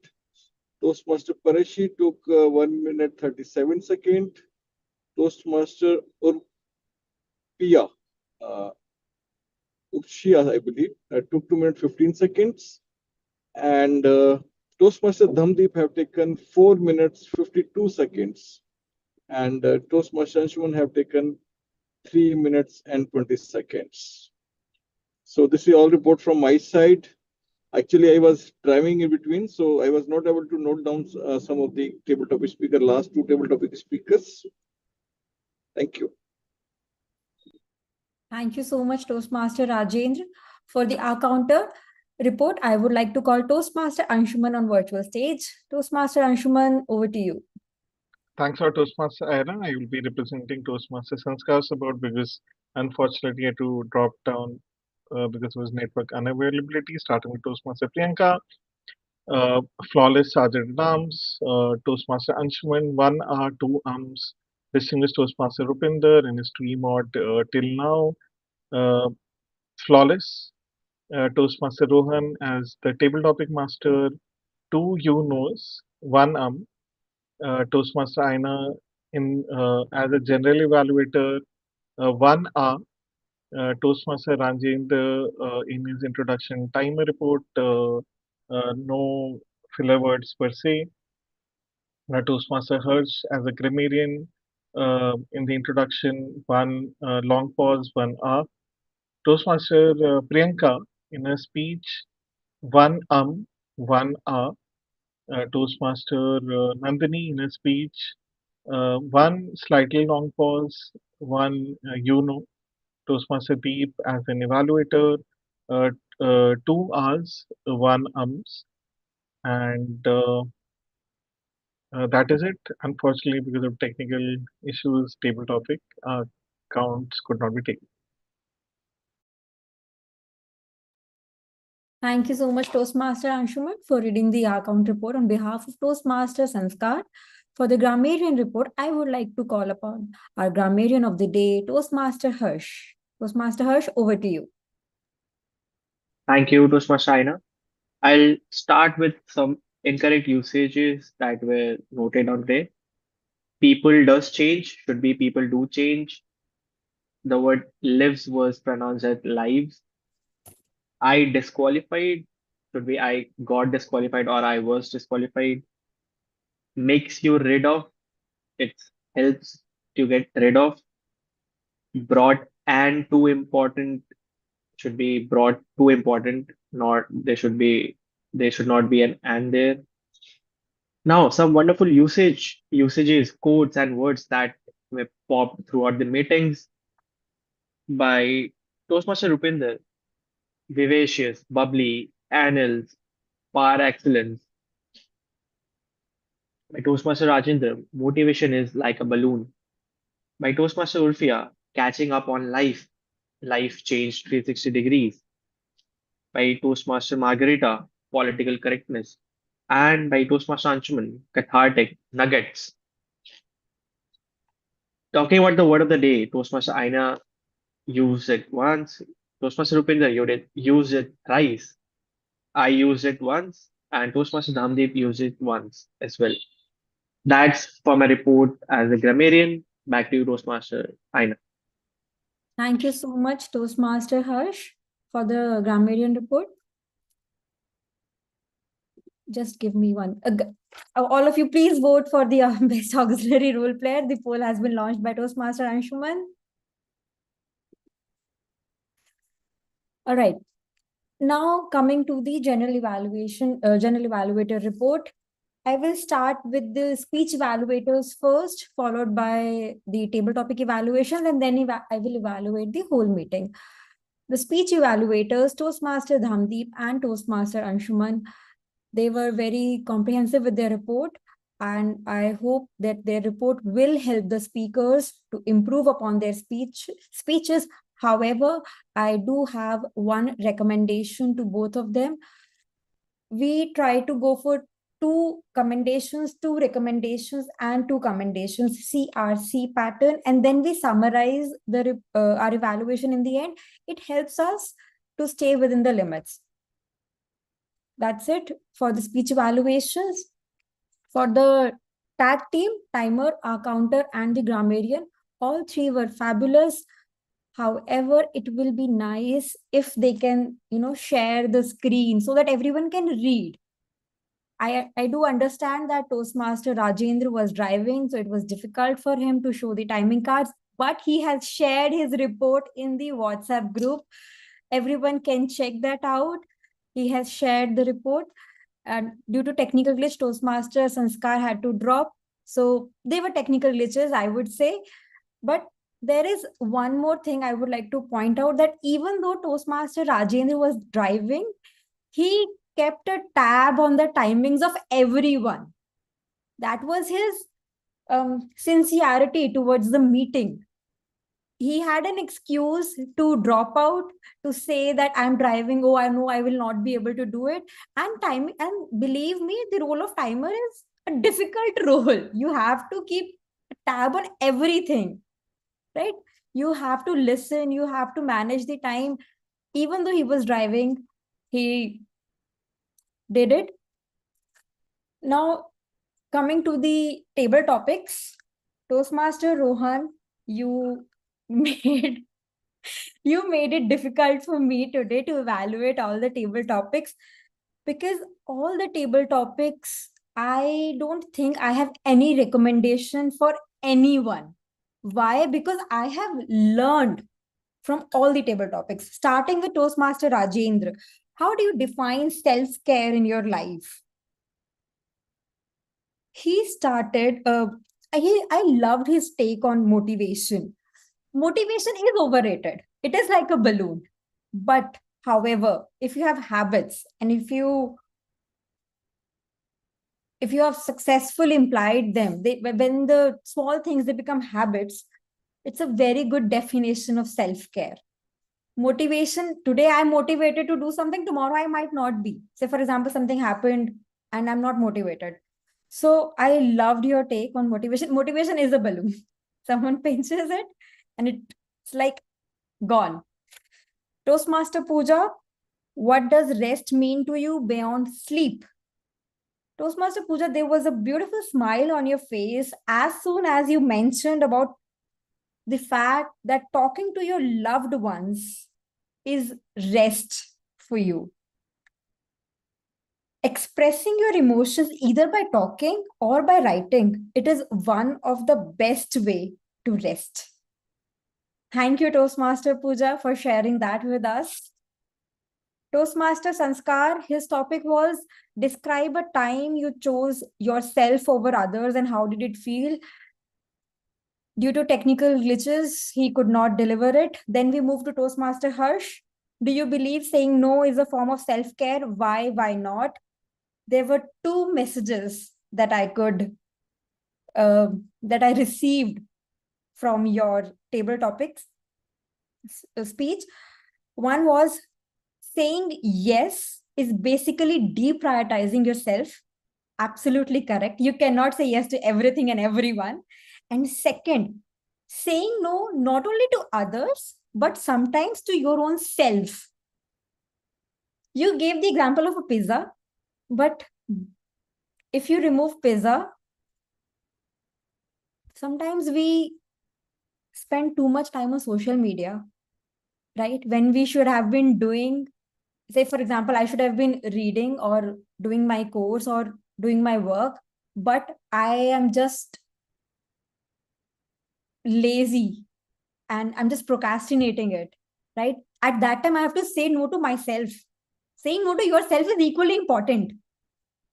Toastmaster Pareshi took 1 minute 37 seconds. Toastmaster Urpia, Urshia, I believe, took 2 minutes 15 seconds. And Toastmaster Dhamdeep have taken 4 minutes 52 seconds. And Toastmaster Anshuman have taken 3 minutes and 20 seconds. So this is all report from my side. Actually, I was driving in between, so I was not able to note down some of the table topic speaker, last 2 table topic speakers. Thank you. Thank you so much, Toastmaster Rajendra. For the counter report, I would like to call Toastmaster Anshuman on virtual stage. Toastmaster Anshuman, over to you. Thanks for Toastmaster Aaron. I will be representing Toastmaster Sanskar support because unfortunately I had to drop down because of his network unavailability, starting with Toastmaster Priyanka, flawless Sergeant at Arms, Toastmaster Anshuman, 1 hour, 2 arms, distinguished Toastmaster Rupinder in his team mod till now, flawless. Toastmaster Rohan as the table topic master, 2 you knows, 1 Toastmaster Aina in as a general evaluator, 1 hour. Toastmaster Ranjendra in his introduction timer report, no filler words per se. Toastmaster Hirsch as a grammarian in the introduction, 1 long pause, 1 hour. Toastmaster Priyanka in a speech, 1 1 hour. Toastmaster Nandini in a speech, 1 slightly long pause, 1 you know. Toastmaster Deep as an evaluator, 2 hours, 1 and that is it. Unfortunately, because of technical issues, table topic counts could not be taken. Thank you so much, Toastmaster Anshuman, for reading the account report on behalf of Toastmaster Sanskar. For the grammarian report, I would like to call upon our grammarian of the day, Toastmaster Harsh. Toastmaster Harsh, over to you. Thank you, Toastmaster Aina. I'll start with some incorrect usages that were noted on there. People does change, should be people do change. The word lives was pronounced as lives. I disqualified, should be I got disqualified or I was disqualified. Makes you rid of, it helps to get rid of. Brought and too important, should be brought too important, not there should not be an and there. Now, some wonderful usages, quotes, and words that may pop throughout the meetings by Toastmaster Rupinder: vivacious, bubbly, annals, par excellence. By Toastmaster Rajendra, motivation is like a balloon. By Toastmaster Ulfia, catching up on life, life changed 360 degrees. By Toastmaster Margarita, political correctness. And by Toastmaster Anshuman, cathartic nuggets. Talking about the word of the day, Toastmaster Aina used it once. Toastmaster Rupinder used it thrice. I used it once, and Toastmaster Dhamdeep used it once as well. That's for my report as a grammarian. Back to you, Toastmaster Aina. Thank you so much, Toastmaster Harsh, for the grammarian report. Just give me one. All of you, please vote for the best auxiliary role player. The poll has been launched by Toastmaster Anshuman. All right. Now coming to the general evaluator report. I will start with the speech evaluators first, followed by the table topic evaluation, and then I will evaluate the whole meeting. The speech evaluators, Toastmaster Dhamdeep and Toastmaster Anshuman, they were very comprehensive with their report, and I hope that their report will help the speakers to improve upon their speeches. However, I do have one recommendation to both of them. We try to go for two recommendations, and two commendations, CRC pattern, and then we summarize our evaluation in the end. It helps us to stay within the limits. That's it for the speech evaluations. For the tag team, timer, our counter, and the grammarian, all three were fabulous. However, it will be nice if they can, share the screen so that everyone can read. I do understand that Toastmaster Rajendra was driving, so it was difficult for him to show the timing cards, but he has shared his report in the WhatsApp group. Everyone can check that out. He has shared the report, and due to technical glitch, Toastmaster Sanskar had to drop. So they were technical glitches, I would say. But there is one more thing I would like to point out, that even though Toastmaster Rajendra was driving, he kept a tab on the timings of everyone. That was his sincerity towards the meeting. He had an excuse to drop out, to say that I'm driving. Oh, I know I will not be able to do it. And believe me, the role of timer is a difficult role. You have to keep a tab on everything, right? You have to listen. You have to manage the time. Even though he was driving, he did it. Now, coming to the table topics, Toastmaster Rohan, you made it difficult for me today to evaluate all the table topics, because all the table topics, I don't think I have any recommendation for anyone. Why? Because I have learned from all the table topics, starting with Toastmaster Rajendra. How do you define self-care in your life? He started, I loved his take on motivation. Motivation is overrated. It is like a balloon. But however, if you have habits and if you have successfully implied them, when the small things they become habits, it's a very good definition of self-care. Motivation, today I'm motivated to do something, tomorrow I might not be. Say, for example, something happened and I'm not motivated. So I loved your take on motivation. Motivation is a balloon. Someone pinches it and it's like gone. Toastmaster Pooja, what does rest mean to you beyond sleep? Toastmaster Pooja, there was a beautiful smile on your face as soon as you mentioned about the fact that talking to your loved ones is rest for you. Expressing your emotions either by talking or by writing, it is one of the best way to rest. Thank you, Toastmaster Pooja, for sharing that with us. Toastmaster Sanskar, his topic was describe a time you chose yourself over others and how did it feel? Due to technical glitches, he could not deliver it. Then we move to Toastmaster Harsh. Do you believe saying no is a form of self-care? Why not? There were two messages that I received from your table topics speech. One was saying yes is basically deprioritizing yourself. Absolutely correct. You cannot say yes to everything and everyone. And second, saying no not only to others, but sometimes to your own self. You gave the example of a pizza, but if you remove pizza, sometimes we spend too much time on social media, right? When we should have been doing, say, for example, I should have been reading or doing my course or doing my work, but I am just lazy and I'm just procrastinating it, right? At that time, I have to say no to myself. Saying no to yourself is equally important.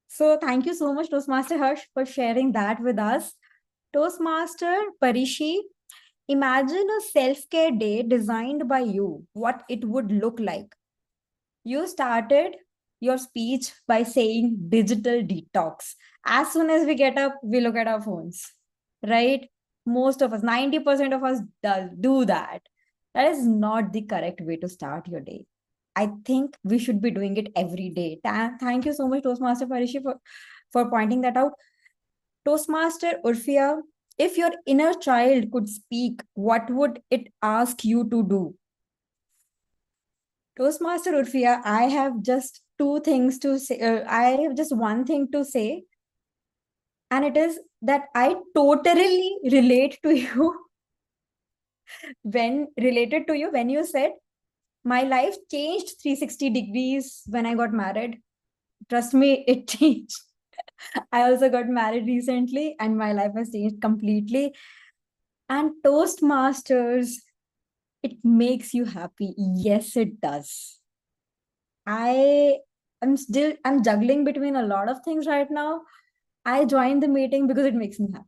So thank you so much, Toastmaster Harsh, for sharing that with us. Toastmaster Parishi, imagine a self-care day designed by you, what it would look like. You started your speech by saying digital detox. As soon as we get up, we look at our phones, right? Most of us, 90% of us do that. That is not the correct way to start your day. I think we should be doing it every day. Thank you so much, Toastmaster Parishi, for pointing that out. Toastmaster Urfia, if your inner child could speak, what would it ask you to do? Toastmaster Urfia, I have just two things to say. I have just one thing to say. And it is that I totally relate to you when you said my life changed 360 degrees when I got married. Trust me, it changed. I also got married recently and my life has changed completely. And Toastmasters, it makes you happy. Yes, it does. I'm juggling between a lot of things right now. I joined the meeting because it makes me happy.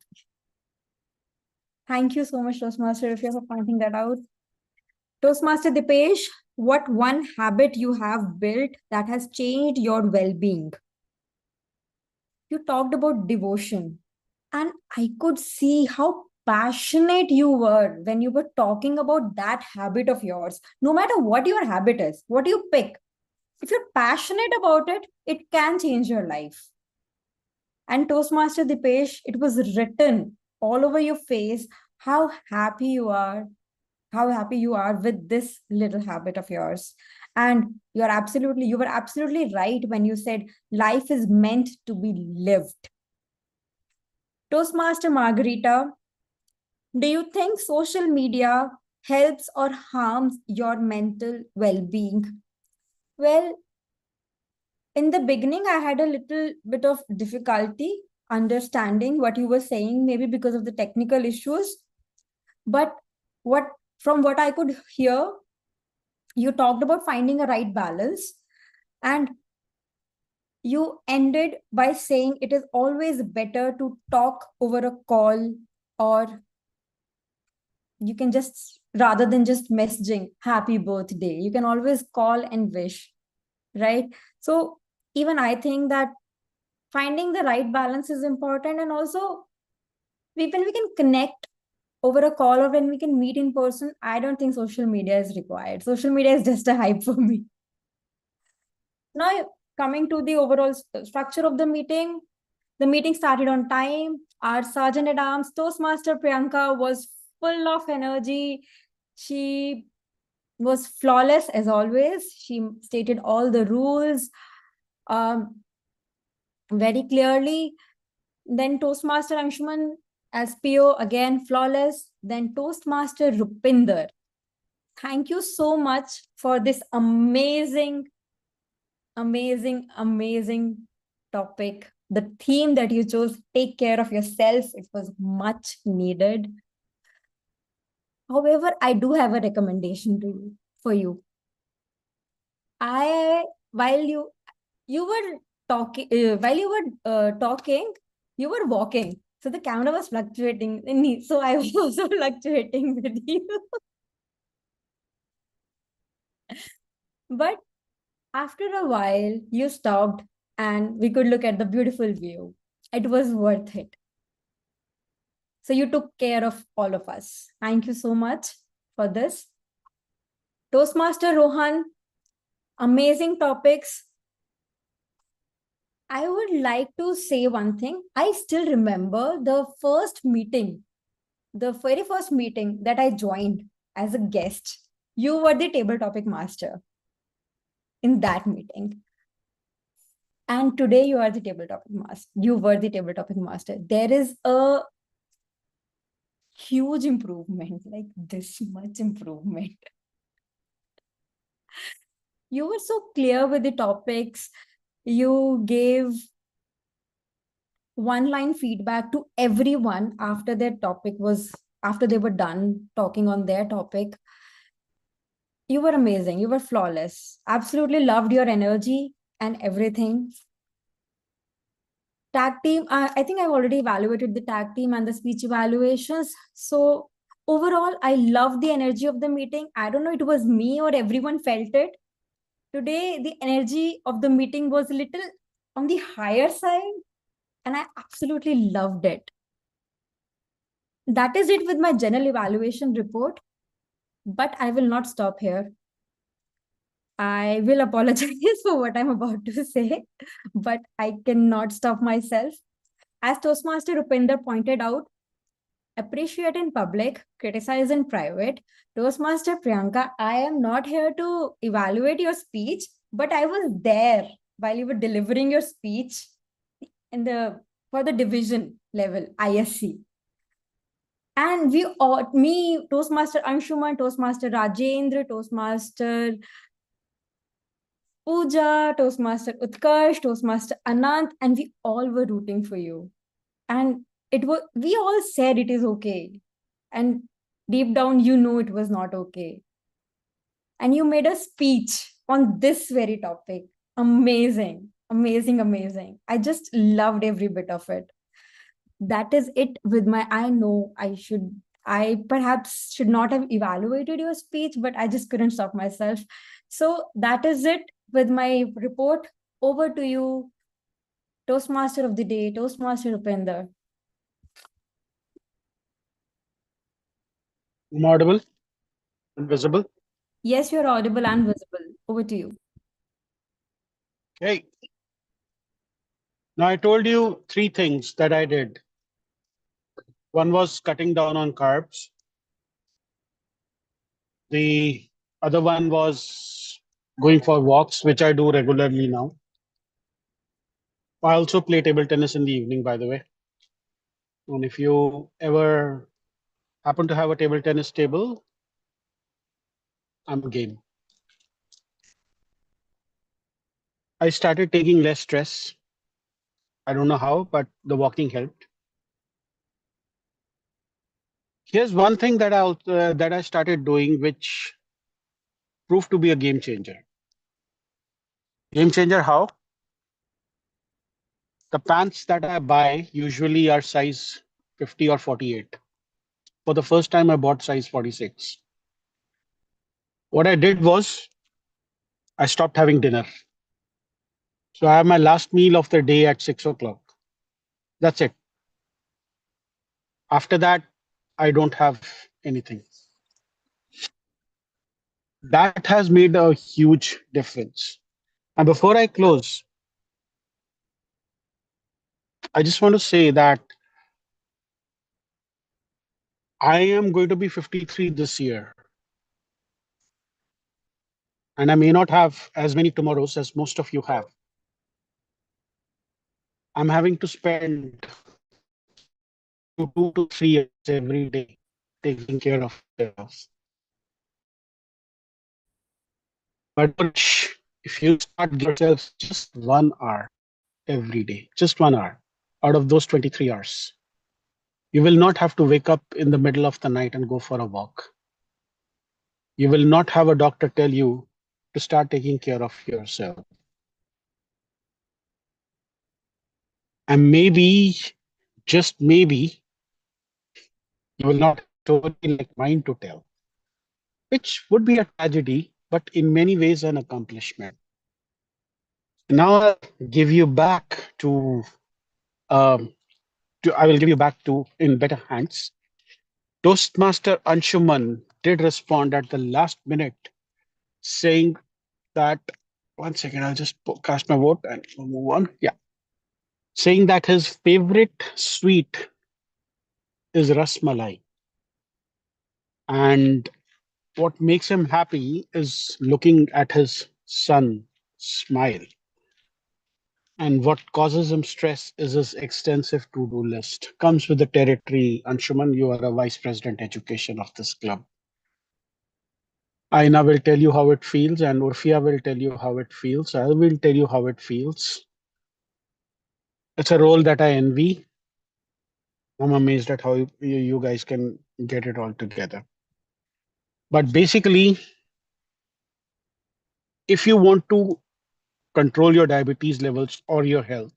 Thank you so much, Toastmaster, if you're pointing that out. Toastmaster Dipesh, what one habit you have built that has changed your well-being? You talked about devotion, and I could see how passionate you were when you were talking about that habit of yours. No matter what your habit is, what you pick, if you're passionate about it, it can change your life. And Toastmaster Dipesh, it was written all over your face how happy you are with this little habit of yours. And you were absolutely right when you said life is meant to be lived. Toastmaster Margarita, do you think social media helps or harms your mental well-being? Well, in the beginning, I had a little bit of difficulty understanding what you were saying, maybe because of the technical issues. But from what I could hear, you talked about finding a right balance, and you ended by saying it is always better to talk over a call, or you can just rather than just messaging happy birthday. You can always call and wish, right? So even I think that finding the right balance is important. And also when we can connect over a call or when we can meet in person, I don't think social media is required. Social media is just a hype for me. Now, coming to the overall structure of the meeting started on time. Our Sergeant at Arms, Toastmaster Priyanka, was full of energy. She was flawless as always. She stated all the rules very clearly. Then Toastmaster Anshuman as PO, again flawless. Then Toastmaster Rupinder. Thank you so much for this amazing topic. The theme that you chose, take care of yourself, it was much needed. However, I do have a recommendation to you for you. While you were talking, you were walking. So the camera was fluctuating. So I was also fluctuating with you. But after a while, you stopped and we could look at the beautiful view. It was worth it. So you took care of all of us. Thank you so much for this. Toastmaster Rohan, amazing topics. I would like to say one thing. I still remember the very first meeting that I joined as a guest. You were the table topic master in that meeting. And today you are the table topic master. You were the table topic master. There is a huge improvement, like this much improvement. You were so clear with the topics. You gave one-line feedback to everyone after after they were done talking on their topic. You were amazing. You were flawless. Absolutely loved your energy and everything. Tag team, I think I've already evaluated the tag team and the speech evaluations. So overall, I love the energy of the meeting. I don't know, it was me or everyone felt it. Today, the energy of the meeting was a little on the higher side, and I absolutely loved it. That is it with my general evaluation report, but I will not stop here. I will apologize for what I'm about to say, but I cannot stop myself. As Toastmaster Rupinder pointed out, appreciate in public, criticize in private. Toastmaster Priyanka, I am not here to evaluate your speech, but I was there while you were delivering your speech for the division level, ISC. And me, Toastmaster Anshuman, Toastmaster Rajendra, Toastmaster Pooja, Toastmaster Utkarsh, Toastmaster Anant, and we all were rooting for you. And we all said it is okay. And deep down, you know it was not okay. And you made a speech on this very topic. Amazing, amazing, amazing. I just loved every bit of it. That is it with I know I perhaps should not have evaluated your speech, but I just couldn't stop myself. So that is it with my report. Over to you, Toastmaster of the day, Toastmaster Upinder. I'm audible and visible. Yes, you're audible and visible. Over to you. Okay. Now I told you 3 things that I did. One was cutting down on carbs. The other one was going for walks, which I do regularly now. I also play table tennis in the evening, by the way. And if you ever happen to have a table tennis table, I'm game. I started taking less stress. I don't know how, but the walking helped. Here's one thing that I started doing, which proved to be a game changer. Game changer how? The pants that I buy usually are size 50 or 48. For the first time, I bought size 46. What I did was I stopped having dinner. So I have my last meal of the day at 6 o'clock. That's it. After that, I don't have anything. That has made a huge difference. And before I close, I just want to say that I am going to be 53 this year. And I may not have as many tomorrows as most of you have. I'm having to spend up to 2 to 3 years every day taking care of yourself. But if you start giving yourself just 1 hour every day, just 1 hour out of those 23 hours, you will not have to wake up in the middle of the night and go for a walk. You will not have a doctor tell you to start taking care of yourself. And maybe, just maybe, you will not have a story like mine to tell, which would be a tragedy, but in many ways an accomplishment. Now I'll give you back um, I will give you back to in better hands. Toastmaster Anshuman did respond at the last minute, saying that 1 second, I'll just cast my vote and move on. Yeah, saying that his favorite sweet is rasmalai, and what makes him happy is looking at his son smile. And what causes him stress is his extensive to-do list. Comes with the territory. Anshuman, you are a vice president education of this club. Aina will tell you how it feels, and Urfia will tell you how it feels. I will tell you how it feels. It's a role that I envy. I'm amazed at how you guys can get it all together. But basically, if you want to control your diabetes levels or your health,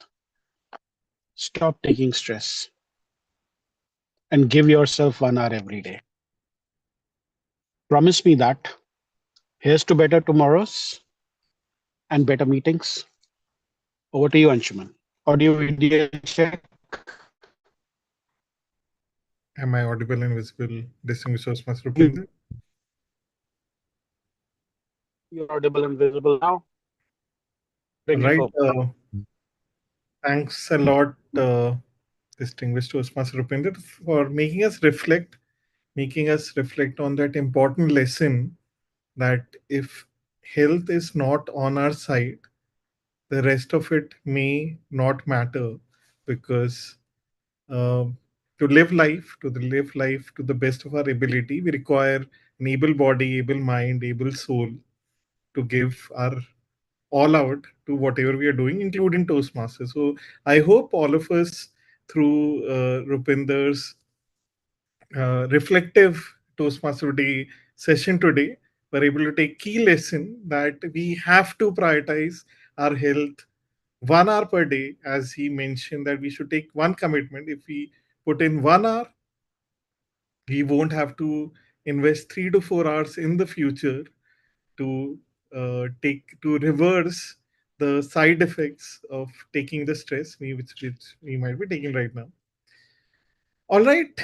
stop taking stress and give yourself 1 hour every day. Promise me that. Here's to better tomorrows and better meetings. Over to you, Anshuman. Audio video check. Am I audible and visible, distinguished Toastmaster Rupinder? You're audible and visible now. Bring it Right. home. Thanks a lot, distinguished Toastmaster Rupinder, for making us reflect on that important lesson that if health is not on our side, the rest of it may not matter, because uh, to live life to the best of our ability, we require an able body, able mind, able soul to give our all out to whatever we are doing, including Toastmasters. So I hope all of us, through Rupinder's reflective Toastmaster Day session today, were able to take key lesson that we have to prioritize our health 1 hour per day. As he mentioned, that we should take one commitment. If we put in 1 hour, we won't have to invest 3 to 4 hours in the future to take to reverse the side effects of taking the stress which we might be taking right now. All right,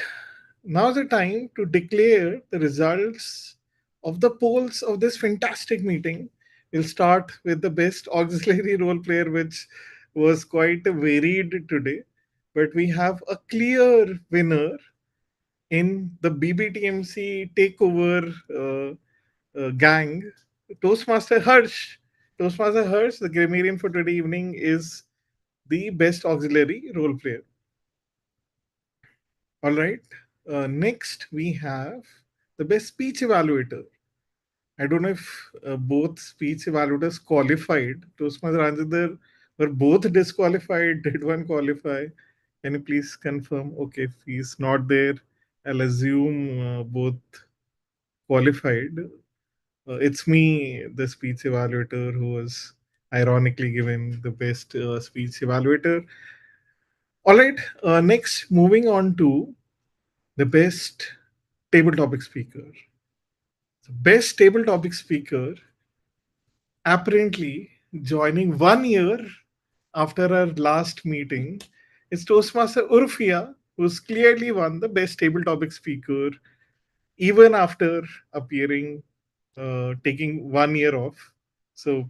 now's the time to declare the results of the polls of this fantastic meeting. We'll start with the best auxiliary role player, which was quite varied today, but we have a clear winner in the BBTMC takeover gang, Toastmaster Harsh. Toastmaster Harsh, the grammarian for today evening, is the best auxiliary role player. All right. Next, we have the best speech evaluator. I don't know if both speech evaluators qualified. Toastmaster Anjadar were both disqualified. Did one qualify? Can you please confirm? Okay, if he's not there, I'll assume both qualified. It's me, the speech evaluator, who was ironically given the best speech evaluator. All right, next, moving on to the best table topic speaker. Best table topic speaker, apparently joining 1 year after our last meeting, is Toastmaster Urfia, who's clearly won the best table topic speaker even after appearing, taking 1 year off. So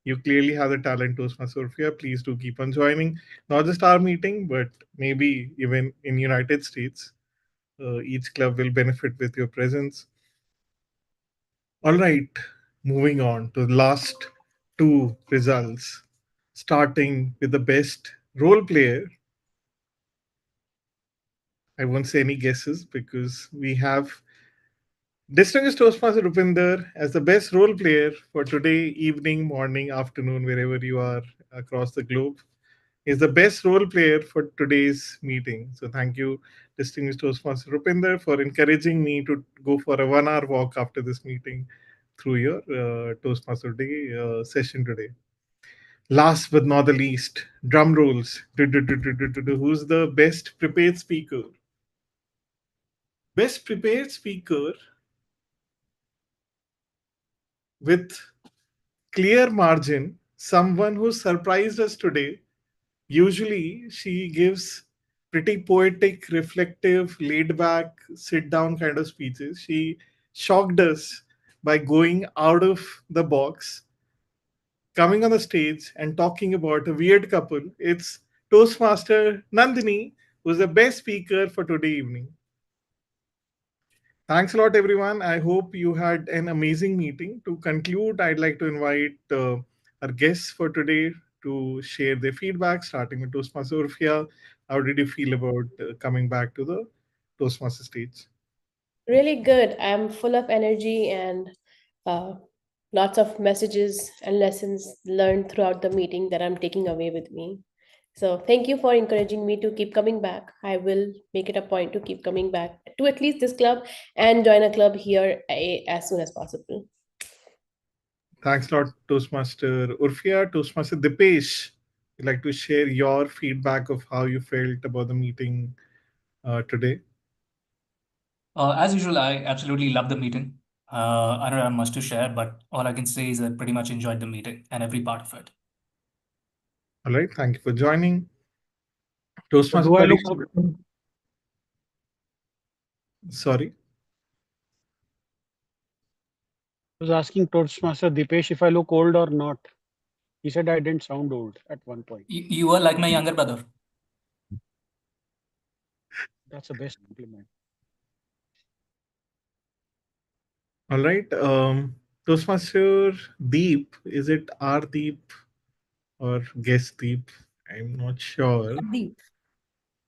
you clearly have the talent, Toastmaster Urfia. Please do keep on joining, not just our meeting, but maybe even in United States. Each club will benefit with your presence. All right, moving on to the last two results, starting with the best role player. I won't say any guesses because we have distinguished Toastmaster Rupinder as the best role player for today, evening, morning, afternoon, wherever you are across the globe. Is the best role player for today's meeting. So thank you, distinguished Toastmaster Rupinder, for encouraging me to go for a 1 hour walk after this meeting through your Toastmaster Day session today. Last but not the least, drum rolls. Who's the best prepared speaker? Best prepared speaker with clear margin, someone who surprised us today. Usually, she gives pretty poetic, reflective, laid back, sit down kind of speeches. She shocked us by going out of the box, coming on the stage, and talking about a weird couple. It's Toastmaster Nandini, who's the best speaker for today evening. Thanks a lot, everyone. I hope you had an amazing meeting. To conclude, I'd like to invite our guests for today to share their feedback, starting with Toastmaster Urfia. How did you feel about coming back to the Toastmaster stage? Really good. I'm full of energy and uh, lots of messages and lessons learned throughout the meeting that I'm taking away with me. So thank you for encouraging me to keep coming back. I will make it a point to keep coming back to at least this club and join a club here as soon as possible. Thanks a lot, Toastmaster Urfia. Toastmaster Dipesh, you'd like to share your feedback of how you felt about the meeting today? As usual, I absolutely love the meeting. I don't have much to share, but all I can say is I pretty much enjoyed the meeting and every part of it. All right, thank you for joining. So Toastmaster do I look? Parikshit. Sorry. I was asking Toastmaster Dipesh if I look old or not. He said I didn't sound old at one point. You were like my younger brother. That's the best compliment. All right. Toastmaster Deep, is it our Deep or guest Deep? I'm not sure. Deep.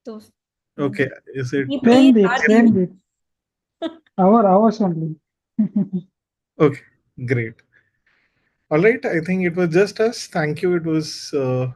Toast. Okay, is it? Deep Same is deep, our same deep. deep. Ours only. Okay, great. All right, I think it was just us. Thank you. It was